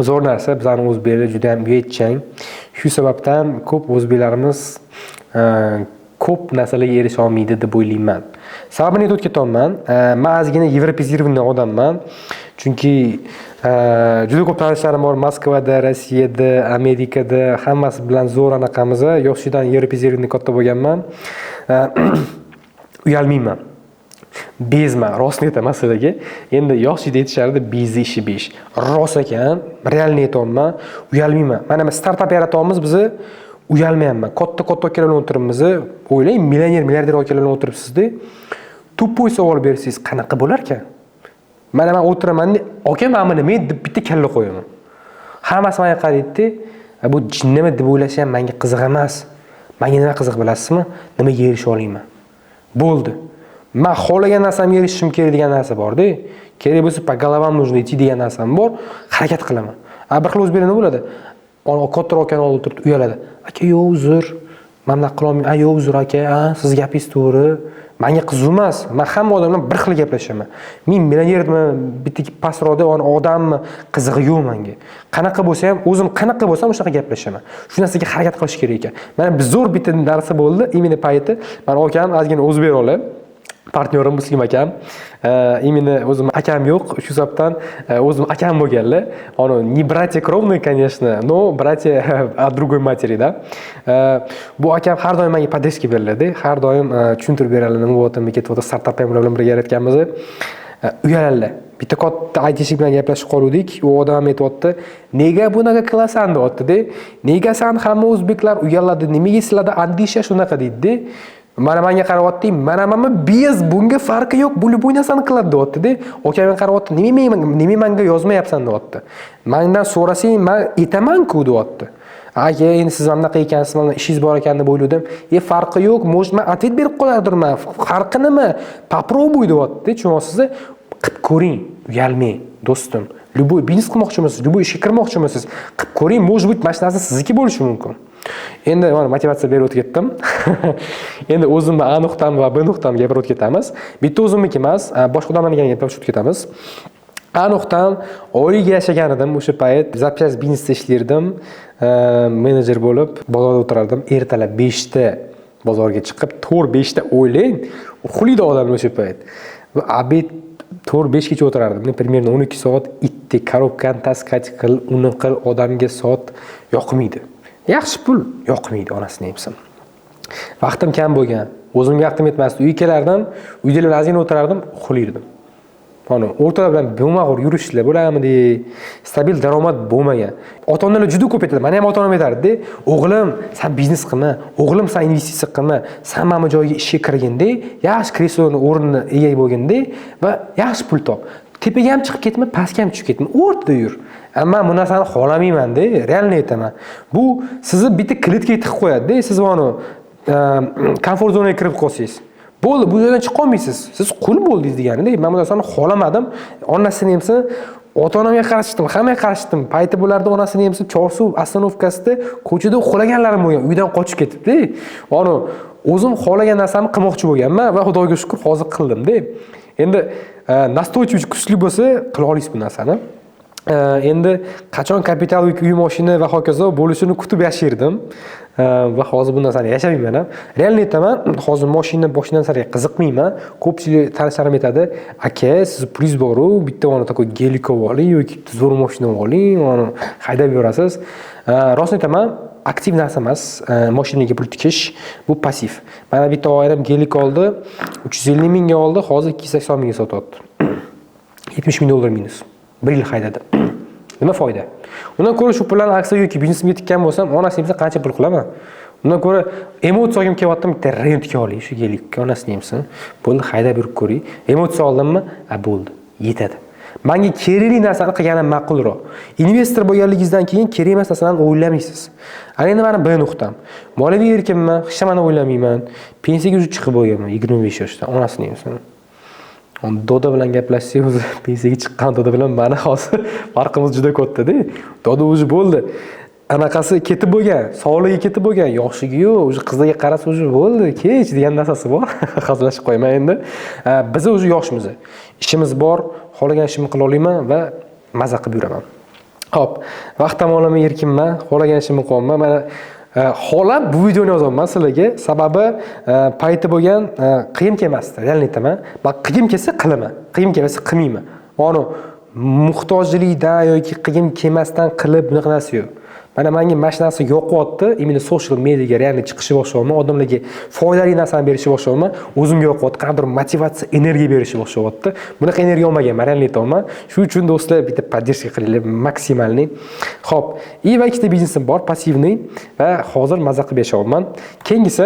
Speaker 1: Zo'r narsa, bizning o'zbeklar juda ham uyatchan. Shu sababdan ko'p o'zbeklarimiz ko'p narsalarga erisha olmaydi deb o'ylayman. Sababini aytib ketaman. Men ozgina yevropizirованный odamman. Chunki juda ko'p tanishlarim bor Moskvada, Rossiyada, Amerikada, hammasi bilan zo'r anaqamiz. Yoshligidan yevropizirованный katta bo'lganman. Uyalmayman. Bezman, rostni aytaman sizlarga. Endi yoshlikda aytishardi, bezi ishi besh. Rost ekan, realni aytaman, uyalmayman. Mana startap yaratamiz biz. Uyalmayapman. Katta akalarni o'tiribmiz. O'ylang, milliarder akalarni o'tiribsiz-da. Tuppoy savol bersangiz, qanaqa bo'lar ekan? Mana men o'tiraman, aka men nima deb bitta kalla qo'yaman. Hammasi menga qaraydi, bu jinnimi deb o'ylasham menga qiziq emas. Menga nima qiziq bilasizmi? Nimaga erisha olayman? Bo'ldi. Men xohlagan narsamga erishishim kerak degan narsa bor-da. Kerak bo'lsa, по головам нужно идти degan narsam bor, harakat qilaman. Bir xil o'zbeklar nima bo'ladi? Katta akani oldida turib uyaladi. Aka, yo'q, uzr. Men nima qila olmayman. Yo'q, uzr aka. Siz gapingiz to'g'ri. Menga qiziq emas. Men hamma odam bilan bir xil gaplashaman. Men millionerman, bitta pastroqda odammi, qizig'i yo'q menga. Qanaqa bo'lsa ham, o'zim qanaqa bo'lsam o'shaqa gaplashaman. Shu narsaga harakat qilish kerak ekan. Mana biz zo'r bitta narsa bo'ldi, imini payti. Men akam ozgina o'zbek olib partnyorim muslim akam. Именно o'zim akam yo'q, shu sababdan o'zim akam bo'lganlar. Не братья кровные, конечно, но братья от другой матери, да. Bu akam har doim menga poddeski beradi, har doim tushuntirib beradi, nima bo'lyapti, ketyapti, startap ham bilan birga yaratganmiz. Uyaladilar. Bitta katta aytishib bilan gaplashib qoldik. U odam aytibdi, "Nega bunaqa qilasan?" deyapti-da. "Nega sen hamma o'zbeklar uyaladi, nimaga sizlarda andisha shunaqa?" deydi-da. Mana menga qarayapti, mana biz bunga farqi yo'q, bu любой narsani qiladi deyapti-da. Okamga qarayapti, "Nima menga yozmayapsan?" deyapti. Mendan so'rasang, men aytaman-ku deyapti. Aka, endi siz bunaqa ekansiz, mana ishingiz bor ekan deb o'yladim. Farqi yo'q, может, men ответ berib qolardirman. Farqi nima? Попробуй deyapti. Tushunasizmi? Qilib ko'ring, uyalmang, do'stim. Любой biznes qilmoqchimisiz, любой ishga kirmoqchimisiz? Qilib ko'ring, может быть, mana shu narsa sizniki bo'lishi mumkin. Endi mana motivatsiya berib o'tib ketdim. Endi o'zimni A nuqtam va B nuqtamga gapirib o'tib ketamiz. Bitta o'zimniki emas, boshqa odamlarga gapirib o'tib ketamiz. A nuqtam, oyga yashagan edim, o'sha payt zapchast biznesda ishlardim, menejer bo'lib, bozorda o'tirardim. Ertalab 5 ta bozorga chiqib, 4-5 ta o'ylang, uxlaydi odam o'sha payt. Va obed 4-5 gacha o'tirardim. Примерно 12 soat itdi, korobkani taskach qil, uni qil, odamga soat yoqmaydi. Yaxshi pul yoqmaydi, onasini aytsin. Vaqtim kam bo'lgan. O'zimga vaqtim yetmasdi. Uyga kelardim, uyda ozgina o'tirardim, uxlardim. Mana o'rtada bilan bo'lmag'ur yurishlar bo'ladimi, stabil daromad bo'lmagan. Ota-onalar juda ko'p aytadi. Mana ham ota-onam aytardi, "O'g'lim, sen biznes qilma, o'g'lim sen investitsiya qilma, sen mana bu joyga ishga kirganda, yaxshi kresloni o'rnini ega bo'lganda va yaxshi pul top. Tepaga ham chiqib ketma, pastga ham tushib ketma, o'rtada yur." Ammo bu narsani xohlamayman-da, realni aytaman. Bu sizni bitta klitga tiqib qo'yadi-da, siz mana komfort zonaga kirib qolsangiz. Bo'ldi, bu yerdan chiqa olmaysiz. Siz qul bo'ldingiz deganida, men bu narsani xohlamadim. Onasini hamsa ota-onamga qarashdim, hammaga qarashdim. Payti bo'lardi onasini hamsa Chorsuv ostanovkasida ko'chada uxlaganlarim bo'lgan, uydan qochib ketibdi. Mana o'zim xohlagan narsamni qilmoqchi bo'lganman va Xudoga shukr hozir qildim-da. Endi nastoychivich kuchli bo'lsa, qila olasiz bu narsani. Endi qachon kapital, uy, mashina va hokazo bo'lishini kutib yashardim. Va hozir bu narsani yashamayman ham. Realni aytaman, hozir mashina boshidan sariga qiziqmayman. Ko'pchilik tanishlarim aytadi, "Aka, siz pulingiz bor-ku, bitta mana такой gelikov oling yoki zo'r mashina oling, mana haydab yurasiz." Rostni aytaman, aktiv narsa emas, mashinaga pul tikish, bu passiv. Mana bitta oilam gelik oldi, 350 mingga oldi, hozir 280 mingga sotyapti. 70 ming dollar minus. 1 yil haydadi. Nima foyda? Undan ko'ra shu pullarni aksiya yoki biznesimga tikkan bo'lsam, onasi nemsa qancha pul qilaman? Undan ko'ra emotsiyagim kelyapti, bitta rentga oling, shu gelikka onasi nemsa. Bo'ldi, haydab yurib ko'ring. Emotsiya oldimmi? Bo'ldi, yetadi. Menga kerakli narsani qilganim ma'qulroq. Investor bo'lganligingizdan keyin kerak emas narsalarni o'ylamaysiz. Ana endi meni bir nuqtam. Moliyaviy erkinman, hech narsani o'ylamayman. Pensiyaga o'zi chiqib bo'lganman 25 yoshda. Onasi nemsa. Doda bilan gaplashsak, o'zi pensiyaga chiqqan doda bilan meni hozir farqimiz juda katta-da. Doda o'zi bo'ldi. Anaqasi ketib bo'lgan, sog'ligi ketib bo'lgan, yoshiga yo'q, o'zi qizlarga qarasa o'zi bo'ldi, kech degan narsasi bor. Hazillashib qo'yman endi. Biz o'zi yoshmiz. Ishimiz bor, xohlagan ishimni qila olaman va maza qilib yuraman. Xo'p, vaqt tamomlama erkinman, xohlagan ishimni qilaman. Mana xohlab bu videoni yozaman sizlarga, sababi payti bo'lgan qiyin kelmasdi, realni aytaman. Men qiyin kelsa qilaman, qiyin kelmasa qilmayman. Mana muhtojlikdan yoki qiyin kelmasdan qilib bunaqa narsa yo'q. Mana menga mashinasi yo'qotdi, imенно social mediaga realni chiqishi boshlayapman, odamlarga foydali narsani berishni boshlayapman, o'zimga yo'qotdi, qanday motivatsiya, energiya berishni boshlayapti. Bunaqa energiya olmagan, realni aytaman. Shuning uchun do'stlar, bitta podдержка qilinglar, maksimalni. Xo'p, va ikkita biznesim bor, passivniy va hozir maza qilib yashayapman. Keyingisi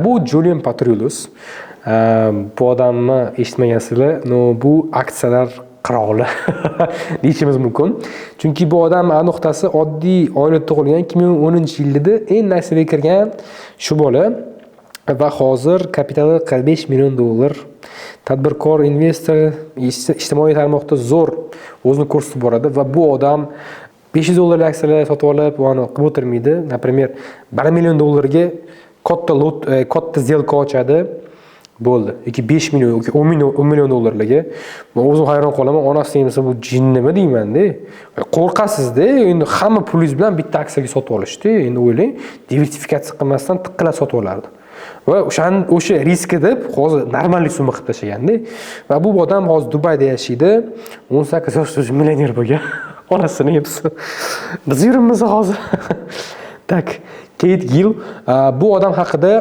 Speaker 1: bu Julian Patrulus. Bu odamni eshitmagansizlar, bu aksiyalar qiroli deyishimiz mumkin. Chunki bu odam nuqtasi oddiy oila tug'ilgan 2010-yilda eng nasiyaga kirgan shu bola va hozir kapitali 45 million dollar. Tadbirkor, investor, ijtimoiy tarmoqda zo'r o'zini ko'rsatib boradi va bu odam 500 dollarlik aksiyalar sotib olib, uni qilib o'tirmaydi. Например, 1 million dollarga katta сделка ochadi. Bo'ldi. Yoki 5 million yoki 10 million dollarlarga. Men o'zim hayron qolaman, onasi demasa bu jinnimi deyman-da. Qo'rqasiz-da, endi hamma pulingiz bilan bitta aksiyaga sotib olishdi. Endi o'ylang, diversifikatsiya qilmasdan tiqqilab sotib olardi. Va o'sha risk deb hozir normal summa qilib tashlagan-da. Va bu odam hozir Dubayda yashaydi. 18 yoshda millioner bo'lgan. Onasini hepsi. Biz yurimiz hozir. Tak, Kate Gill bu odam haqida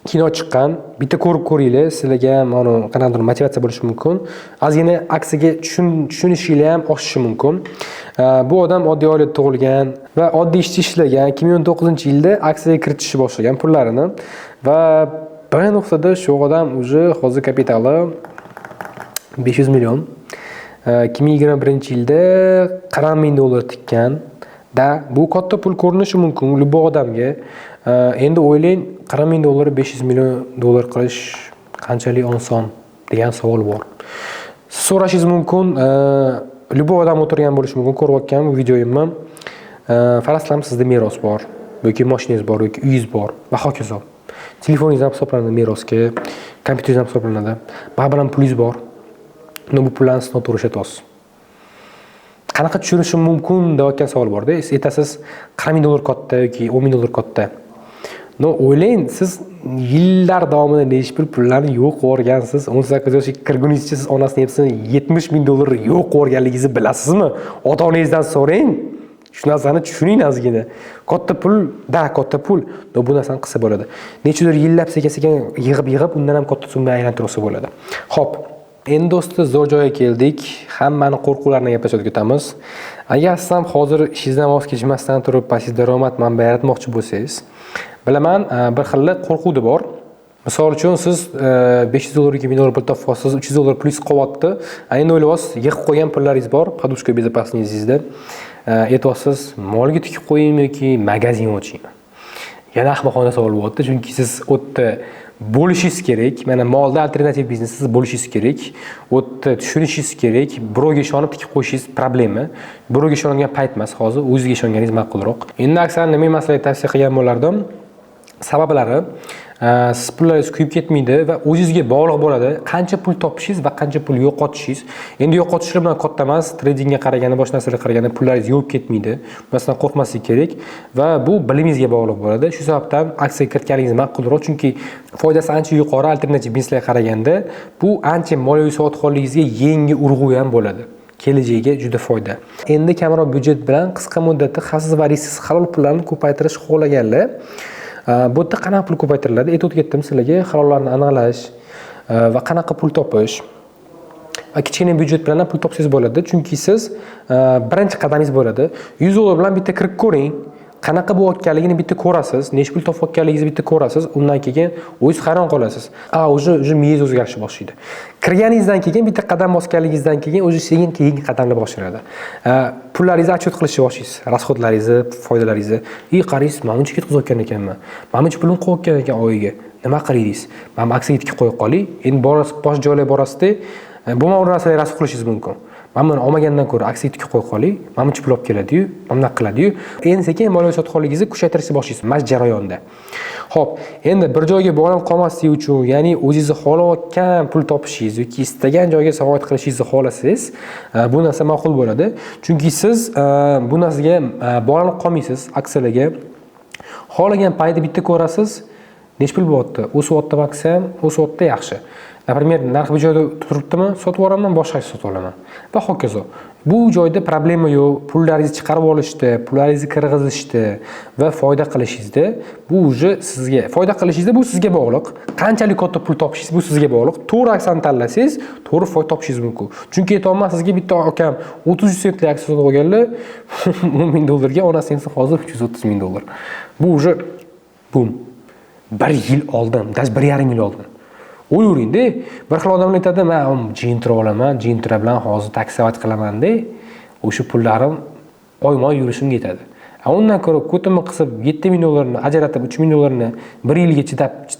Speaker 1: kino chiqqan, bitta ko'rib ko'ringlar, sizlarga mana qanaqadir motivatsiya bo'lishi mumkin. Ozgina aksiyaga tushunishinglar ham oshishi mumkin. Bu odam oddiy oilada tug'ilgan va oddiy ishda ishlagan, 2009-yilda aksiyaga kiritishni boshlagan pullarini va bir nuqtada shu odam o'zi hozir kapitali 500 million. 2021-yilda 40 ming dollar tikkan. Bu katta pul ko'rinishi mumkin bu odamga. Endi o'ylang, 40 ming dollar 500 million dollar qilish qanchalik oson degan savol bor. So'rashingiz mumkin, любой odam o'tirgan bo'lishi mumkin, ko'rayotgan videoyimni. Faraz qilamiz, sizda meros bor, yoki mashinangiz bor, yoki uyingiz bor va hokazo. Telefoningiz ham hisoblanadi merosga, kompyuteringiz ham hisoblanadi. Baribir ham pulingiz bor. Bu pullarni siz noto'g'ri ishlatyapsiz. Qanaqa tushunishim mumkin deyotgan savol bor-da. Siz aytasiz, 40 ming dollar katta yoki 10 ming dollar katta. O'ylang, siz yillar davomida necha pullarni yo'q qilgansiz. 18 yoshga kirguningizcha siz onasini hepsini 70 ming dollar yo'q qilganligingizni bilasizmi? Ota-onangizdan so'rang. Shu narsani tushuning ozgina. Katta pul, katta pul. Bu narsani qilsa bo'ladi. Nechadir yillab sekin-sekin yig'ib, undan ham katta summa aylantirsa bo'ladi. Xo'p, endi do'stlar, zo'r joyga keldik. Hammani qo'rquvlarini gaplashib o'tamiz. Agar siz ham hozir ishingizdan voz kechmasdan turib passiv daromad manbai yaratmoqchi bo'lsangiz, bilaman, bir xil qo'rquvdi bor. Misol uchun siz 500 dollar yoki 1000 dollar pul topasiz, 300 dollar pulingiz qolyapti. Endi o'ylaysiz, yig'ib qo'ygan pullaringiz bor, podushka bezopasningizda. Aytasiz, molga tikib qo'yaymi yoki magazin ochaymi? Yana ahmoqona savol bo'lyapti, chunki siz o'tda bo'lishingiz kerak. Mana molda alternativ biznesingiz bo'lishingiz kerak. O'tda tushunishingiz kerak. Birovga ishonib tikib qo'yishingiz problema. Birovga ishongan payt emas, hozir o'zingizga ishonganingiz ma'qulroq. Endi aksar nima maslahat tavsiya qilgan bo'lardim? Sabablari, siz pullaringiz kuyib ketmaydi va o'zingizga bog'liq bo'ladi. Qancha pul topishingiz va qancha pul yo'qotishingiz. Endi yo'qotishlar bilan katta emas, tradingga qaraganda, boshqa narsalarga qaraganda pullaringiz yo'q ketmaydi. Bundan qo'rqmaslik kerak va bu bilimingizga bog'liq bo'ladi. Shu sababdan aksiyaga kiritganingiz ma'qulroq, chunki foydasi ancha yuqori alternativ bizneslarga qaraganda bu ancha moliyaviy savodxonligingizga yangi urg'u ham bo'ladi. kelajagiga juda foyda. Endi kamroq byudjet bilan qisqa muddatda xavfsiz va risksiz halol pullarni ko'paytirish xohlaganlar bu yerda qanaqa pul ko'paytiriladi? Aytib o'tgandim sizlarga halollarni aniqlash va qanaqa pul topish. Kichkina byudjet bilan pul topsangiz bo'ladi, chunki siz birinchi qadamingiz bo'ladi. 100 dollar bilan bitta kirib ko'ring. Qanaqa bo'layotganligini bitta ko'rasiz, nechta pul topayotganligingizni bitta ko'rasiz, undan keyin o'zingiz hayron qolasiz. O'zi miyangiz o'zgarishni boshlaydi. Kirganingizdan keyin bitta qadam bosganligingizdan keyin o'zi keyin qadamlar boshlanadi. Pullaringizni отчет qilishni boshlaysiz, rasxodlaringizni, foydalaringizni. Qaraysiz, men uncha ketkazayotgan ekanman. Men uncha pulim qo'yayotgan ekan oyiga. Nima qilaysiz? Men aksiyaga tikib qo'yib qoling. Endi borasiz, bosh joylarga borasizda, bo'lmagan narsalarni rasxod qilishingiz mumkin. Mana buni olmagandan ko'ra aksiyaga tikib qo'yib qoling. Mana buncha pul olib keladi-yu, mana bunaqa qiladi-yu. Endi sekin moliyaviy sotqinligingizni kuchaytirishni boshlaysiz, mas jarayonda. Xo'p, endi bir joyga bog'lanib qolmaslik uchun, ya'ni o'zingizni xohlayotgan pul topishingiz yoki istagan joyga sayohat qilishingizni xohlasangiz, bu narsa ma'qul bo'ladi. Chunki siz bu narsaga bog'lanib qolmaysiz, aksiyalarga. Xohlagan paytda bitta ko'rasiz, nech pul bo'lyapti? O'syapti maksam, o'syapti yaxshi. Например, narx bir joyda turibdimi, sotib olaman, boshqa sotib olaman va hokazo. Bu joyda problema yo'q. Pullaringizni chiqarib olishda, pullaringizni kirgizishda va foyda qilishingizda, bu uje sizga foyda qilishingizda bu sizga bog'liq. Qanchalik katta pul topishingiz bu sizga bog'liq. To'g'ri aksiyani tanlasangiz, to'g'ri foyda topishingiz mumkin. Chunki aytayman, sizga bitta akam 30 sentli aksiya sotib olganlar 10 ming dollarga, onasi hozir 330 ming dollar. Bu uje bum. 1 yil oldin, 1,5 yil oldin. O'ylayveringda, bir xil odamlar aytadi, men jintira olaman, jintira bilan hozir taksivat qilaman-da, o'sha pullarim oyma-oy yurishimga yetadi. Undan ko'ra ko'timi qisib 7 ming dollarni ajratib, 3 ming dollarni 1 yilga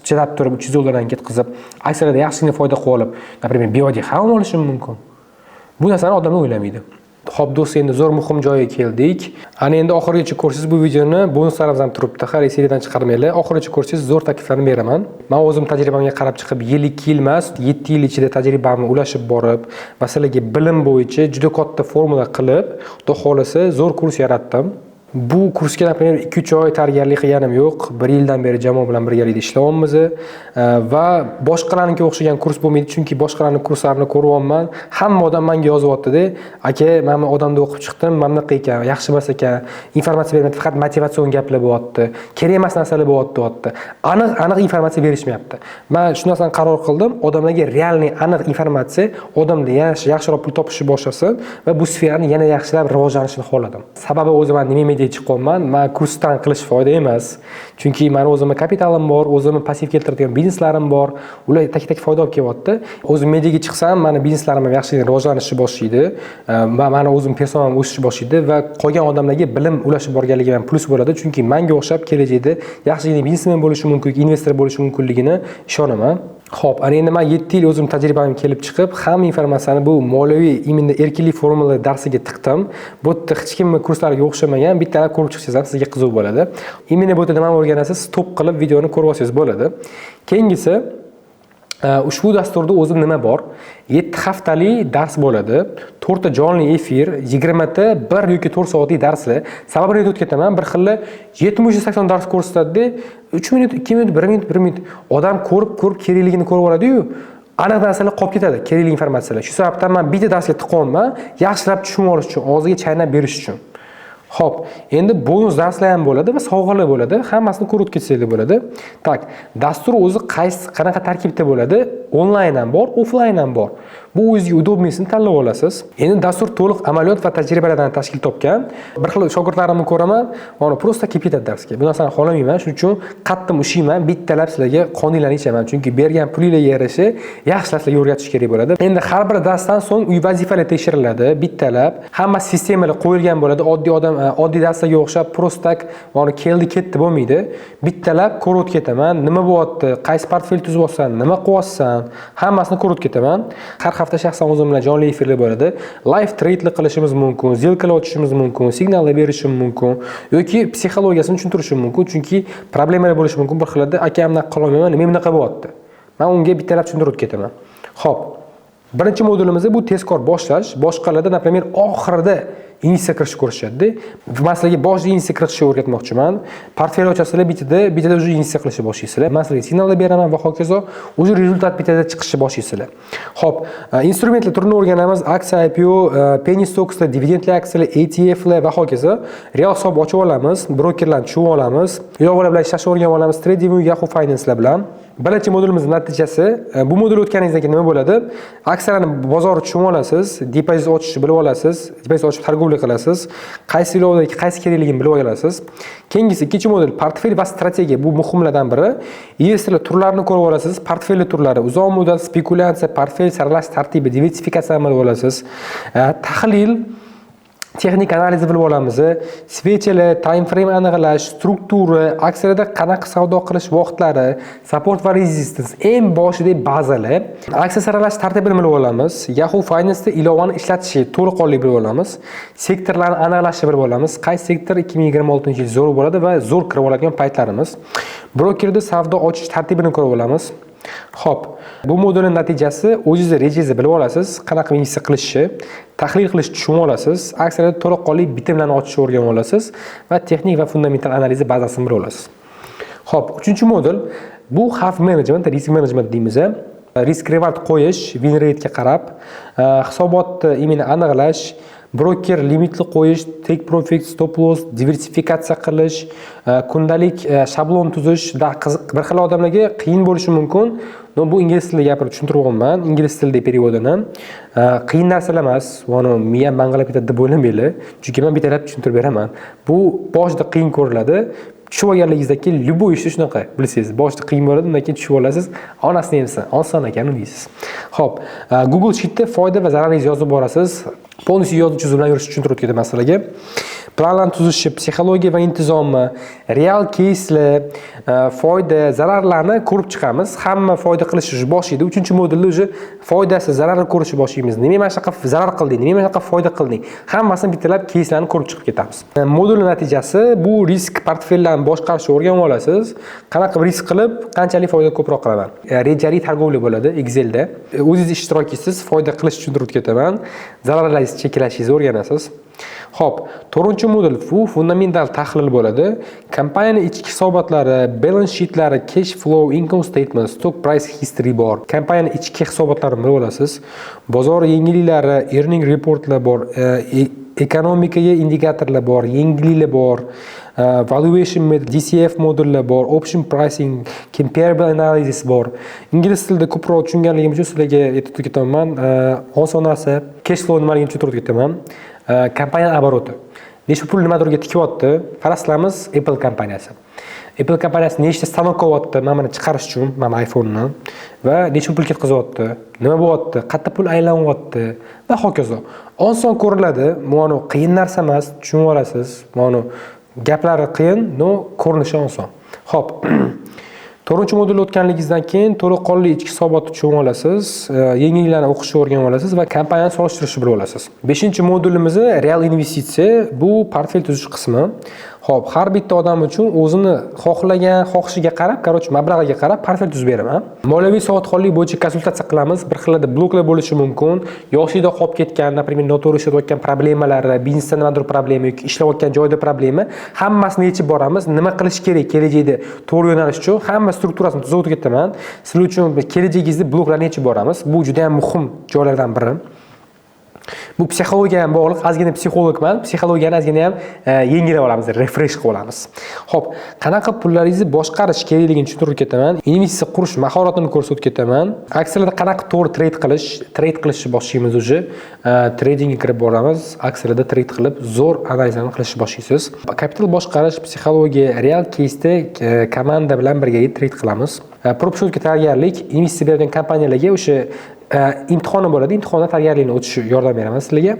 Speaker 1: chidab turib 300 dollardan ketkizib, aksiyalarda yaxshigina foyda qilib olib, например, BYD ham olishim mumkin. Bu narsani odamlar o'ylamaydi. Xo'p do'stlar, endi zo'r muhim joyga keldik. Ana endi oxirigacha ko'rsangiz bu videoni, bonuslarimiz ham turibdi. Har seriyadan chiqarmanglar. Oxirigacha ko'rsangiz zo'r takliflarni beraman. Men o'zim tajribamga qarab chiqib, yil 2 yil emas, 7 yil ichida tajribamni ulashib borib, masalan, bilim bo'yicha juda katta formula qilib, xudo xolasa zo'r kurs yaratdim. Bu kursga например 2-3 oy tayyorgarlik qilganim yo'q. 1 yildan beri jamoa bilan birgalikda ishlayapmiz va boshqalarnikiga o'xshagan kurs bo'lmaydi, chunki boshqalarning kurslarini ko'ryapman. Hamma odam menga yozyapti-da, aka, men odamda o'qib chiqdim, mana bunaqa ekan, yaxshi emas ekan, informatsiya bermayapti, faqat motivatsion gaplar bo'lyapti, kerak emas narsalar bo'lyapti. Aniq informatsiya berishmayapti. Men shu narsani qaror qildim, odamlarga realniy aniq informatsiya, odamlar yaxshiroq pul topishni boshlasin va bu sferani yana yaxshilab rivojlanishini xohladim. Sababi o'zim nima chiqqanman, men kursdan qilish foyda emas. Chunki meni o'zimning kapitalim bor, o'zimning passiv keltiradigan bizneslarim bor. Ular tak foyda olib kelyapti. O'zim mediaga chiqsam, meni bizneslarim ham yaxshi rivojlanishni boshlaydi. Meni o'zim personalim o'sishni boshlaydi va qolgan odamlarga bilim ulashib borganligi ham plus bo'ladi. Chunki menga o'xshab kelajakda yaxshigina biznesmen bo'lishi mumkin, investor bo'lishi mumkinligini ishonaman. Xo'p, ana endi men 7 yil o'zim tajribamga kelib chiqib, hamma informatsiyani bu moliyaviy imенно erkinlik formula darsiga tiqdim. Bu yerda hech kimni kurslariga o'xshamagan, bittalab ko'rib chiqsangiz ham sizga qiziq bo'ladi. Imенно bu yerda nima o'rganasiz, stop qilib videoni ko'rib olsangiz bo'ladi. Keyingisi ushbu dasturda o'zim nima bor? 7 haftalik dars bo'ladi. 4 ta jonli efir, 20 ta 1 yoki 4 soatlik darslar. Sababini aytib ketaman, bir xilla 70-80 dars ko'rsatadi. 3 minut, 2 minut, 1 minut, 1 minut. Odam ko'rib kerakligini ko'rib oladi-yu, aniq narsalar qolib ketadi, kerakli informatsiyalar. Shu sababdan men bitta darsga tiqonyapman, yaxshilab tushunib olish uchun, og'ziga chaynab berish uchun. Xo'p, endi bonus darslar ham bo'ladi va sovg'alar bo'ladi. Hammasini ko'rib o'tkazsanglar bo'ladi. Tak, dastur o'zi qanaqa tarkibda bo'ladi? Onlayn ham bor, offlayn ham bor. Bu o'zingizga udobnisini tanlab olasiz. Endi dastur to'liq amaliyot va tajribalardan tashkil topgan. Bir xil shogirdlarimni ko'raman, mana prosta kelib ketadi darsga. Bu narsani xohlamayman, shuning uchun qattiq ushlayman, bittalab sizlarga qonunlarni ichaman. Chunki bergan pulingizga yarasha yaxshi narsalarga o'rgatish kerak bo'ladi. Endi har bir darsdan so'ng uy vazifalar tekshiriladi, bittalab. Hamma sistemalar qo'yilgan bo'ladi. Oddiy darslarga o'xshab prostak mana keldi ketdi bo'lmaydi. Bittalab ko'rib ketaman, nima bo'lyapti, qaysi portfel tuzib olsan, nima qilyapsan, hammasini ko'rib ketaman. Har hafta shaxsan o'zim bilan jonli efirlar bo'ladi. Live trade qilishimiz mumkin, zilkalar ochishimiz mumkin, signallar berishim mumkin yoki psixologiyasini tushuntirishim mumkin. Chunki problemalar bo'lishi mumkin. Bir xilda aka bunaqa qila olmayman, nima bunaqa bo'lyapti. Men unga bittalab tushuntirib ketaman. Xo'p. Birinchi modulimiz bu tezkor boshlash. Boshqalarda, например, oxirida investitsiya kirishni ko'rishadi. Men sizlarga boshida investitsiya kirishni o'rgatmoqchiman. Portfel ochasizlar, bitada уже investitsiya qilishni boshlaysizlar. Men sizlarga signallar beraman va hokazo, уже rezultat bitada chiqishni boshlaysizlar. Xo'p, instrumentlar turini o'rganamiz. Aksiya, IPO, penny stockslar, dividendli aksiyalar, ETFlar va hokazo. Real hisob ochib olamiz, brokerlarni tushunib olamiz, ilovalar bilan ishlashni o'rganib olamiz, Trading, Yahoo Finance'lar bilan. Birinchi modulimizning natijasi, bu modul o'tganingizdan keyin nima bo'ladi? Aksiyalarni bozorni tushunib olasiz, depozit ochishni bilib olasiz, depozit ochib targovlik qilasiz, qaysi ilovadagi qaysi kerakligini bilib olasiz. Keyingisi ikkinchi modul portfel va strategiya. Bu muhimlardan biri. Investorlar turlarini ko'rib olasiz, portfel turlari, uzoq muddat spekulyatsiya, portfel saralash tartibi, diversifikatsiyani bilib olasiz. Tahlil, texnik analizni bilib olamiz. Svechalar, time frame aniqlash, struktura, aksiyalarda qanaqa savdo qilish vaqtlari, support va resistance, eng boshida bazalar. Aksiya saralash tartibini bilib olamiz. Yahoo Finance'da ilovani ishlatishi to'liqonli bilib olamiz. Sektorlarni aniqlashni bilib olamiz. Qaysi sektor 2026-yil zo'r bo'ladi va zo'r kirib oladigan paytlarimiz. Brokerda savdo ochish tartibini ko'rib olamiz. Xo'p, bu modulning natijasi o'zingiz rejangizni bilib olasiz, qanaqa investitsiya qilishni, tahlil qilishni tushunib olasiz, aksiyalarda to'liqonli bitimlarni ochishni o'rganib olasiz va texnik va fundamental analiz bazasini bilib olasiz. Xo'p, uchinchi modul bu xavf menejment, risk menejment deymiz. Risk reward qo'yish, win rate'ga qarab, hisobotni imini aniqlash, broker limitli qo'yish, take profit, stop loss, diversifikatsiya qilish, kundalik shablon tuzish, qiziq. Bir xil odamlarga qiyin bo'lishi mumkin. Bu ingliz tilida gapirib tushuntiryapman, ingliz tilida periodini. Qiyin narsalar emas, buni miyam mang'ilab ketadi deb o'ylamanglar, chunki men bitalab tushuntirib beraman. Bu boshida qiyin ko'riladi. Tushib olganligingizdan keyin любой ishni shunaqa bilsangiz, boshida qiyin bo'ladi, undan keyin tushib olasiz, onasini yemsin, oson ekan deysiz. Xo'p, Google Sheetda foyda va zararingizni yozib borasiz. Polniy yozuv chizuv bilan yurishni tushuntirib o'tgan masalaga. Planlarni tuzishi, psixologiya va intizomni, real keyslar, foyda, zararlarni ko'rib chiqamiz. Hamma foyda qilishni boshlaydi. 3-modulda уже foydasi, zararni ko'rishni boshlaymiz. Nima mana shunaqa zarar qilding, nima mana shunaqa foyda qilding. Hammasini bitalab keyslarni ko'rib chiqib ketamiz. Modulning natijasi bu risk portfellarni boshqarishni o'rganib olasiz. Qanaqa risk qilib, qanchalik foyda ko'proq qilaman. Rejali targovlik bo'ladi Excelda. O'zingiz ishtirokchisiz, foyda qilishni tushuntirib ketaman. Zararlaringizni cheklashingizni o'rganasiz. Xo'p, 4-modul bu fundamental tahlil bo'ladi. Kompaniyaning ichki hisobotlari, balance sheetlari, cash flow, income statement, stock price history bor. Kompaniyaning ichki hisobotlarini bilib olasiz. Bozor yengilliklari, earning reportlar bor, ekonomikaga indikatorlar bor, yangiliklar bor. Valuation DCF modullar bor, option pricing, comparable analysis bor. Ingliz tilida ko'proq tushunganligim uchun sizlarga aytib ketaman. Oson narsa, cash flow nimaligini tushuntirib ketaman. Kompaniya oboroti. Necha pul nimadirga tikyapti? Faraz qilamiz, Apple kompaniyasi. Apple kompaniyasi nechta stanok qilyapti, mana buni chiqarish uchun, mana iPhone'ni va necha pul ketkazyapti, nima bo'lyapti, qayerda pul aylanyapti va hokazo. Oson ko'riladi, mana qiyin narsa emas, tushunib olasiz. Mana gaplari qiyin, no ko'rinishi oson. Xo'p. 4-modul o'tganligingizdan keyin to'liqonli ichki hisobotni tushunib olasiz, yangiliklarni o'qishni o'rganib olasiz va kompaniyani solishtirishni bilib olasiz. 5-modulimiz real investitsiya, bu portfel tuzish qismi. Xo'p, har bitta odam uchun o'zini xohlagan, xohishiga qarab, mablag'iga qarab portfel tuzib beraman. Moliyaviy savodxonlik bo'yicha konsultatsiya qilamiz. Bir xilda bloklar bo'lishi mumkin. Yoshida qolib ketgan, например, noto'g'ri ishlayotgan problemalari, biznesda nimadir problema yoki ishlayotgan joyda problema, hammasini yechib boramiz. Nima qilish kerak kelajakda to'g'ri yo'nalish uchun hamma strukturasini tuzib o'tib ketaman. Sizlar uchun kelajagingizda bloklarni yechib boramiz. Bu juda ham muhim joylardan biri. Bu psixologiya ham bog'liq, ozgina psixologman. Psixologiyani ozgina ham yengilab olamiz, refresh qilib olamiz. Xo'p, qanaqa pullaringizni boshqarish kerakligini tushuntirib ketaman. Investitsiya qurish mahoratini ko'rsatib ketaman. Aksiyalarda qanaqa to'g'ri trade qilishni boshlaymiz уже. Tradingga kirib boramiz. Aksiyalarda trade qilib, zo'r analizlarni qilishni boshlaysiz. Kapital boshqarish, psixologiya, real case'da komanda bilan birga trade qilamiz. Propshodga tayyorgarlik, investitsiya bergan kompaniyalarga o'sha imtihoni bo'ladi, imtihonda tayyorgarlikni o'tishga yordam beraman sizlarga.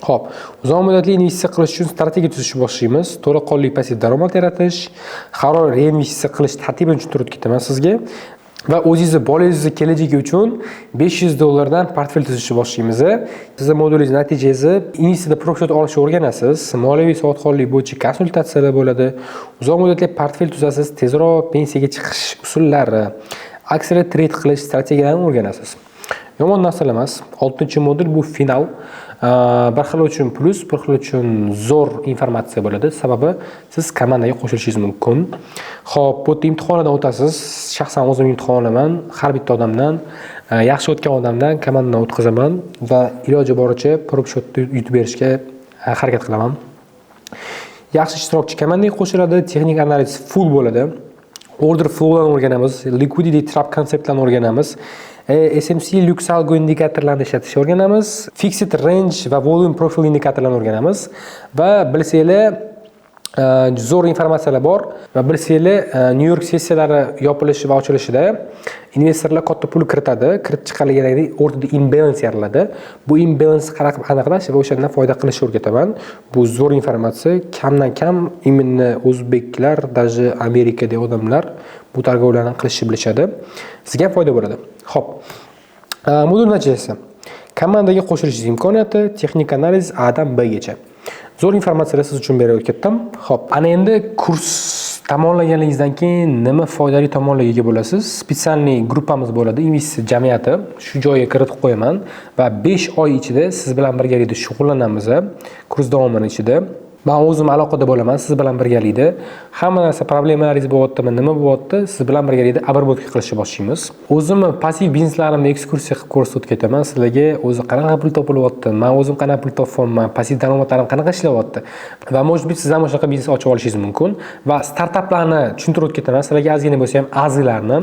Speaker 1: Xo'p, uzoq muddatli investitsiya qilish uchun strategiya tuzishni boshlaymiz. To'laqonli passiv daromad yaratish, har oy reinvestitsiya qilish tartibini tushuntirib ketaman sizga. Va o'zingizni bolangizni kelajagi uchun $500 dan portfel tuzishni boshlaymiz. Sizning modulingiz natijasi investitsiyada profit olishni o'rganasiz. Moliyaviy savodxonlik bo'yicha konsultatsiyalar bo'ladi. Uzoq muddatli portfel tuzasiz, tezroq pensiyaga chiqish usullari, aksiyalar trade qilish strategiyalarini o'rganasiz. Yomon narsa emas. 6-modul bu final. Bir xil uchun plus, bir xil uchun zo'r informatsiya bo'ladi. Sababi siz komandaga qo'shilishingiz mumkin. Xo'p, bu imtihondan o'tasiz. Shaxsan o'zim imtihon olaman. Har bitta odamdan, yaxshi o'tgan odamdan komandadan o'tkazaman va iloji boricha propshotni yutib berishga harakat qilaman. Yaxshi ishtirokchi komandaga qo'shiladi, texnik analiz full bo'ladi. Order flow'dan o'rganamiz, liquidity trap konseptlarini o'rganamiz. SMC Lux Algo indikatorlarini ishlatishni o'rganamiz. Fixed range va volume profile indikatorlarini o'rganamiz va bilsanglar zo'r informatsiyalar bor va bilsanglar New York sessiyalari yopilishi va ochilishida investorlar katta pul kiritadi. Kirib chiqarilganida o'rtada imbalans yariladi. Bu imbalans qanday aniqlash va o'shandan foyda qilishni o'rgataman. Bu zo'r informatsiya. Kamdan kam именно o'zbeklar, даже Amerikadagi odamlar bu targovlarni qilishni bilishadi. Sizga ham foyda bo'ladi. Xo'p. Modul natijasi. Komandaga qo'shilishingiz imkoniyati, texnik analiz A dan B gacha. Zo'r informatsiyalar siz uchun berib ketdim. Xo'p, ana endi kurs tamomlaganingizdan keyin nima foydali tomonlarga ega bo'lasiz? Spesialniy gruppamiz bo'ladi, investitsiya jamiyati. Shu joyga kiritib qo'yaman va 5 oy ichida siz bilan birgalikda shug'ullanamiz. Kurs davomining ichida men o'zim aloqada bo'laman siz bilan birgalikda. Hamma narsa problemalaringiz bo'lyaptimi, nima bo'lyapti, siz bilan birgalikda обработка qilishni boshlaymiz. O'zim passiv bizneslarimni ekskursiya qilib ko'rsatib ketaman sizlarga. O'zi qanaqa pul topilyapti, men o'zim qanaqa pul topyapman, passiv daromadlarim qanaqa ishlayapti va может быть siz ham o'shaqa biznes ochib olishingiz mumkin va startaplarni tushuntirib ketaman. Sizlarga ozgina bo'lsa ham azlarni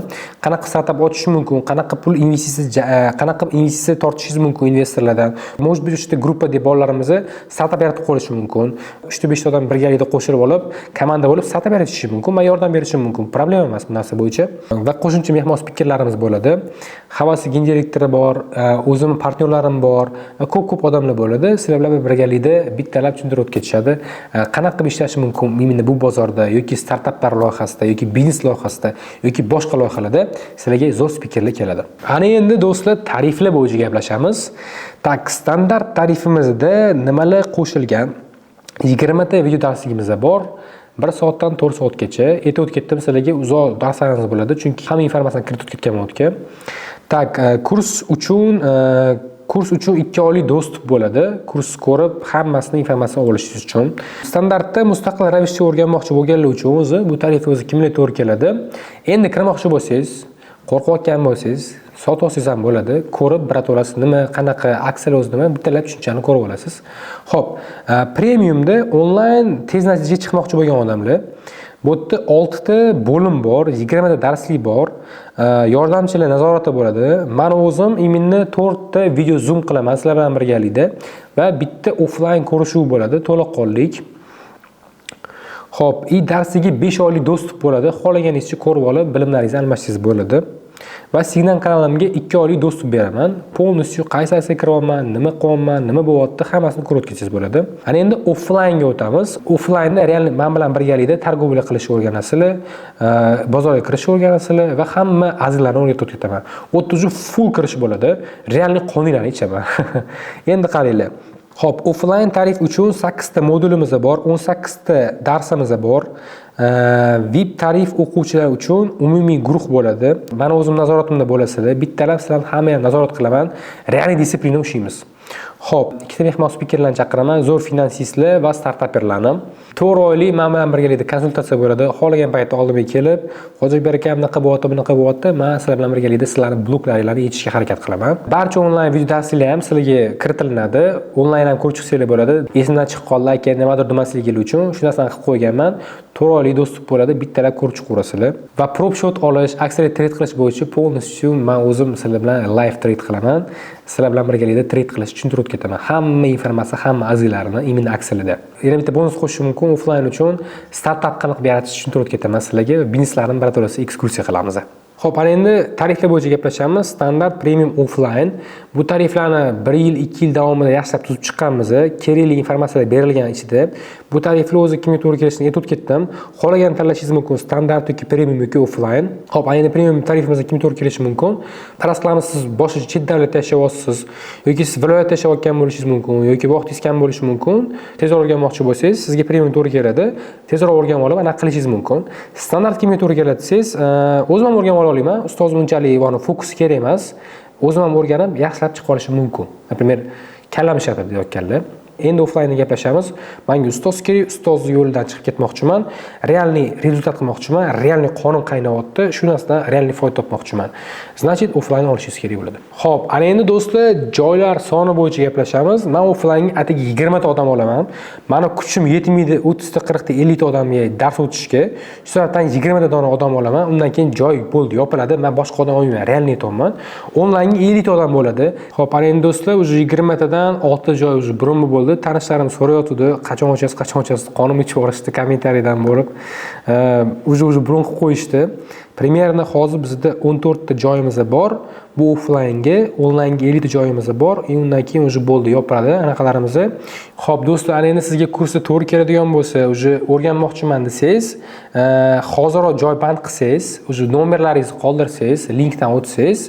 Speaker 1: qanaqa startap ochish mumkin, qanaqa pul investitsiya tortishingiz mumkin investorlardan. Может быть o'sha gruppada bolalarimizni startap yaratib qo'yish mumkin. 3-5 odam birgalikda qo'shilib olib, komanda bo'lib startap yaratishi mumkin, men yordam berishim mumkin. Problema emas bu narsa bo'yicha. Va qo'shimcha mehmon spikerlarimiz bo'ladi. Havasi generiktori bor, o'zim partnyorlarim bor, ko'p odamlar bo'ladi. Sizlar bilan birgalikda bittalab tushuntirib ketishadi. Qanaqa qilib ishlash mumkin mana bu bozorda yoki startaplar loyihasida yoki biznes loyihasida yoki boshqa loyihalarda sizlarga zo'r spikerlar keladi. Ana endi do'stlar, tariflar bo'yicha gaplashamiz. Tak, standart tarifimizda nimalar qo'shilgan? 20 ta video darsligimiz bor. 1 soatdan 4 soatgacha. Aytib ketdim sizlarga uzoq darslarimiz bo'ladi, chunki hamma informatsiyani kiritib ketgan o'tga. Tak, kurs uchun 2 oylik dostуп bo'ladi. Kurs ko'rib, hammasini informatsiyani olishingiz uchun. Standartda mustaqil ravishda o'rganmoqchi bo'lganlar uchun o'zi bu tarif o'zi kimga to'g'ri keladi. Endi kirmoqchi bo'lsangiz, qo'rqayotgan bo'lsangiz, sotib olsangiz ham bo'ladi. Ko'rib, birat olasiz, nima, qanaqa aksiyalar o'zi nima, bittalab tushunchani ko'rib olasiz. Xo'p, premiumda onlayn tez natijaga chiqmoqchi bo'lgan odamlar bu yerda 6 ta bo'lim bor, 20 ta darslik bor, yordamchilar nazorati bo'ladi. Men o'zim imminni 4 ta video zoom qilaman sizlar bilan birgalikda va bitta offlayn ko'rishuv bo'ladi, to'laqonlik. Xo'p, darsiga 5 oylik dostуп bo'ladi. Xohlaganingizcha ko'rib olib, bilimlaringizni almashsangiz bo'ladi. Va Signal kanalimga 2 oylik dostуп beraman. Полностью qaysi saytga kiryapman, nima qilyapman, nima bo'lyapti, hammasini ko'rib ketsangiz bo'ladi. Ana endi offlaynga o'tamiz. Offlaynda real men bilan birgalikda targovlar qilishni o'rganasizlar, bozorga kirishni o'rganasizlar va hamma azlarni o'rgatib ketaman. O'ttiz full kirish bo'ladi. Realni qonunlarni ichaman. Endi qaranglar. Xo'p, offlayn tarif uchun 8 ta modulimiz bor, 18 ta darsimiz bor. VIP tarif o'quvchilar uchun umumiy guruh bo'ladi. Men o'zim nazoratimda bo'lasizlar. Bittalab sizlarni hamma ham nazorat qilaman. Real disiplina o'shaymiz. Xo'p, ikkita mehmon spikerlarni chaqiraman, zo'r finansistlar va startaperlarni. 4 oylik men bilan birgalikda konsultatsiya bo'ladi. Xohlagan paytda oldimga kelib, "Hojibek aka, bunaqa bo'lyapti, bunaqa bo'lyapti." Men sizlar bilan birgalikda sizlarning bloklaringizni yechishga harakat qilaman. Barcha onlayn video darslar ham sizlarga kiritiladi. Onlayn ham ko'rib chiqsanglar bo'ladi. Esimdan chiqib qoldi aka, nimadir demasliginglar uchun shu narsani qilib qo'yganman. 4 oylik dostуп bo'ladi, bittalab ko'rib chiqaverasizlar. Va prop shot olish, aksiya trade qilish bo'yicha полностью men o'zim sizlar bilan live trade qilaman. Sizlar bilan birgalikda trade qilish tushuntirib ketaman. Hamma informatsiya, hamma azizlarni imminni aksiyalarda. Yana bitta bonus qo'shish mumkin offlayn uchun startap qanaqa yaratish tushuntirib ketaman sizlarga. Bizneslarni birato'lasi ekskursiya qilamiz. Xo'p, ana endi tariflar bo'yicha gaplashamiz. Standart, premium, offlayn. Bu tariflarni 1 yil, 2 yil davomida yaxshilab tuzib chiqqanmiz. Kerakli informatsiyalar berilgan ichida. Bu tariflar o'zi kimga to'g'ri kelishini aytib ketdim. Xohlagan tanlashingiz mumkin, standart yoki premium yoki offlayn. Xo'p, ana endi premium tarifimizga kim to'g'ri kelishi mumkin? Faraz qilamiz, siz boshqa chet davlatda yashayapsiz yoki siz viloyatda yashayotgan bo'lishingiz mumkin yoki vaqtingiz kam bo'lishi mumkin. Tezroq o'rganmoqchi bo'lsangiz, sizga premium to'g'ri keladi. Tezroq o'rganib olib, anaqa qilishingiz mumkin. Standart kimga to'g'ri keladi desangiz, o'zim ham o'rganib olayman. Ustoz bunchalik fokus kerak emas. o'zim ham o'rganib yaxshilab chiqib olishim mumkin. Например, kallam ishlatib deyotganlar. Endi offlaynda gaplashamiz. Menga ustoz kerak, ustoz yo'lidan chiqib ketmoqchiman. Realniy rezultat qilmoqchiman, realniy qonun qaynayapti. Shu narsadan realniy foyda topmoqchiman. Значит, offlayn olishingiz kerak bo'ladi. Xo'p, ana endi do'stlar, joylar soni bo'yicha gaplashamiz. Men offlaynga atigi 20 ta odam olaman. Meni kuchim yetmaydi 30 ta, 40 ta, 50 ta odamga dars o'tishga. Shu sababdan 20 ta dona odam olaman. Undan keyin joy bo'ldi, yopiladi. Men boshqa odam olmayman, realniy aytayapman. Onlaynga 50 ta odam bo'ladi. Xo'p, ana endi do'stlar, уже 20 tadan 6 joy уже burunmi bo'ldi. Tanishlarim so'rayotdi, qachon ochasiz, qonun ichib o'rishdi kommentariyadan bo'lib. Уже burun qilib qo'yishdi. Примерно hozir bizda 14 ta joyimiz bor. Bu offlaynga, onlaynga 50 ta joyimiz bor. Undan keyin уже bo'ldi, yopiladi anaqalarimiz. Xo'p, do'stlar, ana endi sizga kursda to'g'ri keladigan bo'lsa, уже o'rganmoqchiman desangiz, hozirroq joy band qilsangiz, уже nomerlaringizni qoldirsangiz, linkdan o'tsangiz,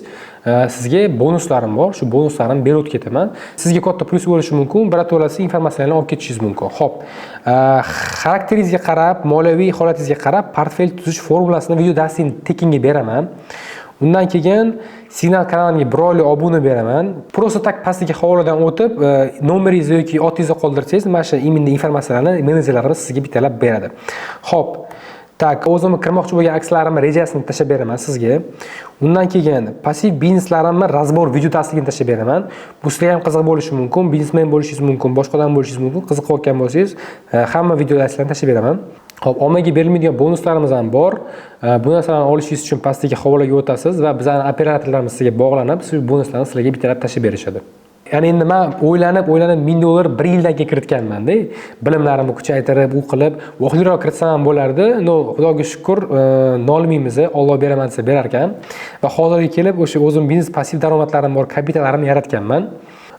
Speaker 1: sizga bonuslarim bor. Shu bonuslarimni berib o'tib ketaman. Sizga katta plyus bo'lishi mumkin, biroz informatsiyalarni olib ketishingiz mumkin. Xo'p, xarakteringizga qarab, moliyaviy holatingizga qarab, portfel tuzish formulasini video darsini tekinga beraman. Undan keyin signal kanalimga bir oylik obuna beraman. Просто tak pastiga havoladan o'tib, nomeringizni yoki otingizni qoldirsangiz, mana shu imенно informatsiyalarni menejerlarimiz sizga bitalab beradi. Xo'p, tak, o'zimni kirmoqchi bo'lgan aksiyalarimni rejasini tashlab beraman sizga. Undan keyin passiv bizneslarimni razbor video darsligini tashlab beraman. Bu sizga ham qiziq bo'lishi mumkin, biznesmen bo'lishingiz mumkin, boshqa odam bo'lishingiz mumkin. Qiziqayotgan bo'lsangiz, hamma video darslarni tashlab beraman. Xo'p, ommaga berilmaydigan bonuslarimiz ham bor. Bu narsalarni olishingiz uchun pastdagi havolaga o'tasiz va bizning operatorlarimiz sizga bog'lanib, shu bonuslarni sizlarga bitalab tashlab berishadi. Ya'ni endi men o'ylanib $1000 bir yildan kiritganman-da. Bilimlarimni kuchaytirib, u qilib, vaqtliroq kiritsam ham bo'lardi. No, Xudoga shukr, nolmaymiz, Alloh beraman desa berar ekan. Va hozirga kelib o'sha o'zim biznes passiv daromadlarim bor, kapitallarimni yaratganman.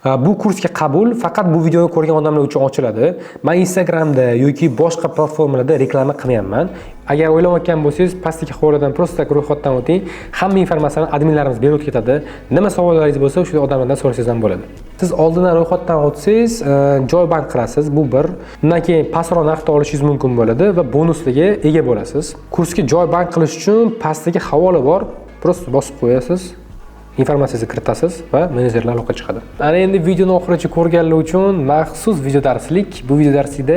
Speaker 1: Bu kursga qabul faqat bu videoni ko'rgan odamlar uchun ochiladi. Men Instagramda yoki boshqa platformalarda reklama qilmayapman. Agar o'ylayotgan bo'lsangiz, pastdagi havoladan prosta ro'yxatdan o'ting. Hamma informatsiyani adminlarimiz berib ketadi. Nima savollaringiz bo'lsa, o'sha odamlardan so'rasangiz ham bo'ladi. Siz oldindan ro'yxatdan o'tsangiz, joy band qilasiz. Bu bir. Undan keyin pastroq narxda olishingiz mumkin bo'ladi va bonuslarga ega bo'lasiz. Kursga joy band qilish uchun pastdagi havola bor. Prosta bosib qo'yasiz. Informatsiyangizni kiritasiz va menejerlar aloqa chiqadi. Ana endi videoni oxirigacha ko'rganlar uchun maxsus video darslik. Bu video darsida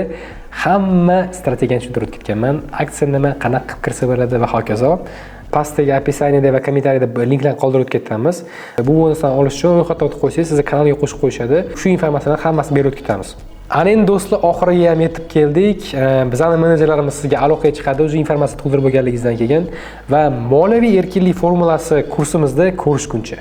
Speaker 1: hamma strategiyani tushuntirib ketganman. Aksiya nima, qanaqa qilib kirsa bo'ladi va hokazo. Pastdagi описаниеda va kommentariyada linklarni qoldirib ketamiz. Bu bonuslarni olish uchun ro'yxatga o'tib qo'ysangiz, sizni kanalga qo'shib qo'yishadi. Shu informatsiyalarni hammasini berib ketamiz. Ana endi do'stlar, oxiriga ham yetib keldik. Bizning menejerlarimiz sizga aloqaga chiqadi, o'sha informatsiya to'ldirib bo'lganligingizdan keyin va moliyaviy erkinlik formulasi kursimizda ko'rishguncha.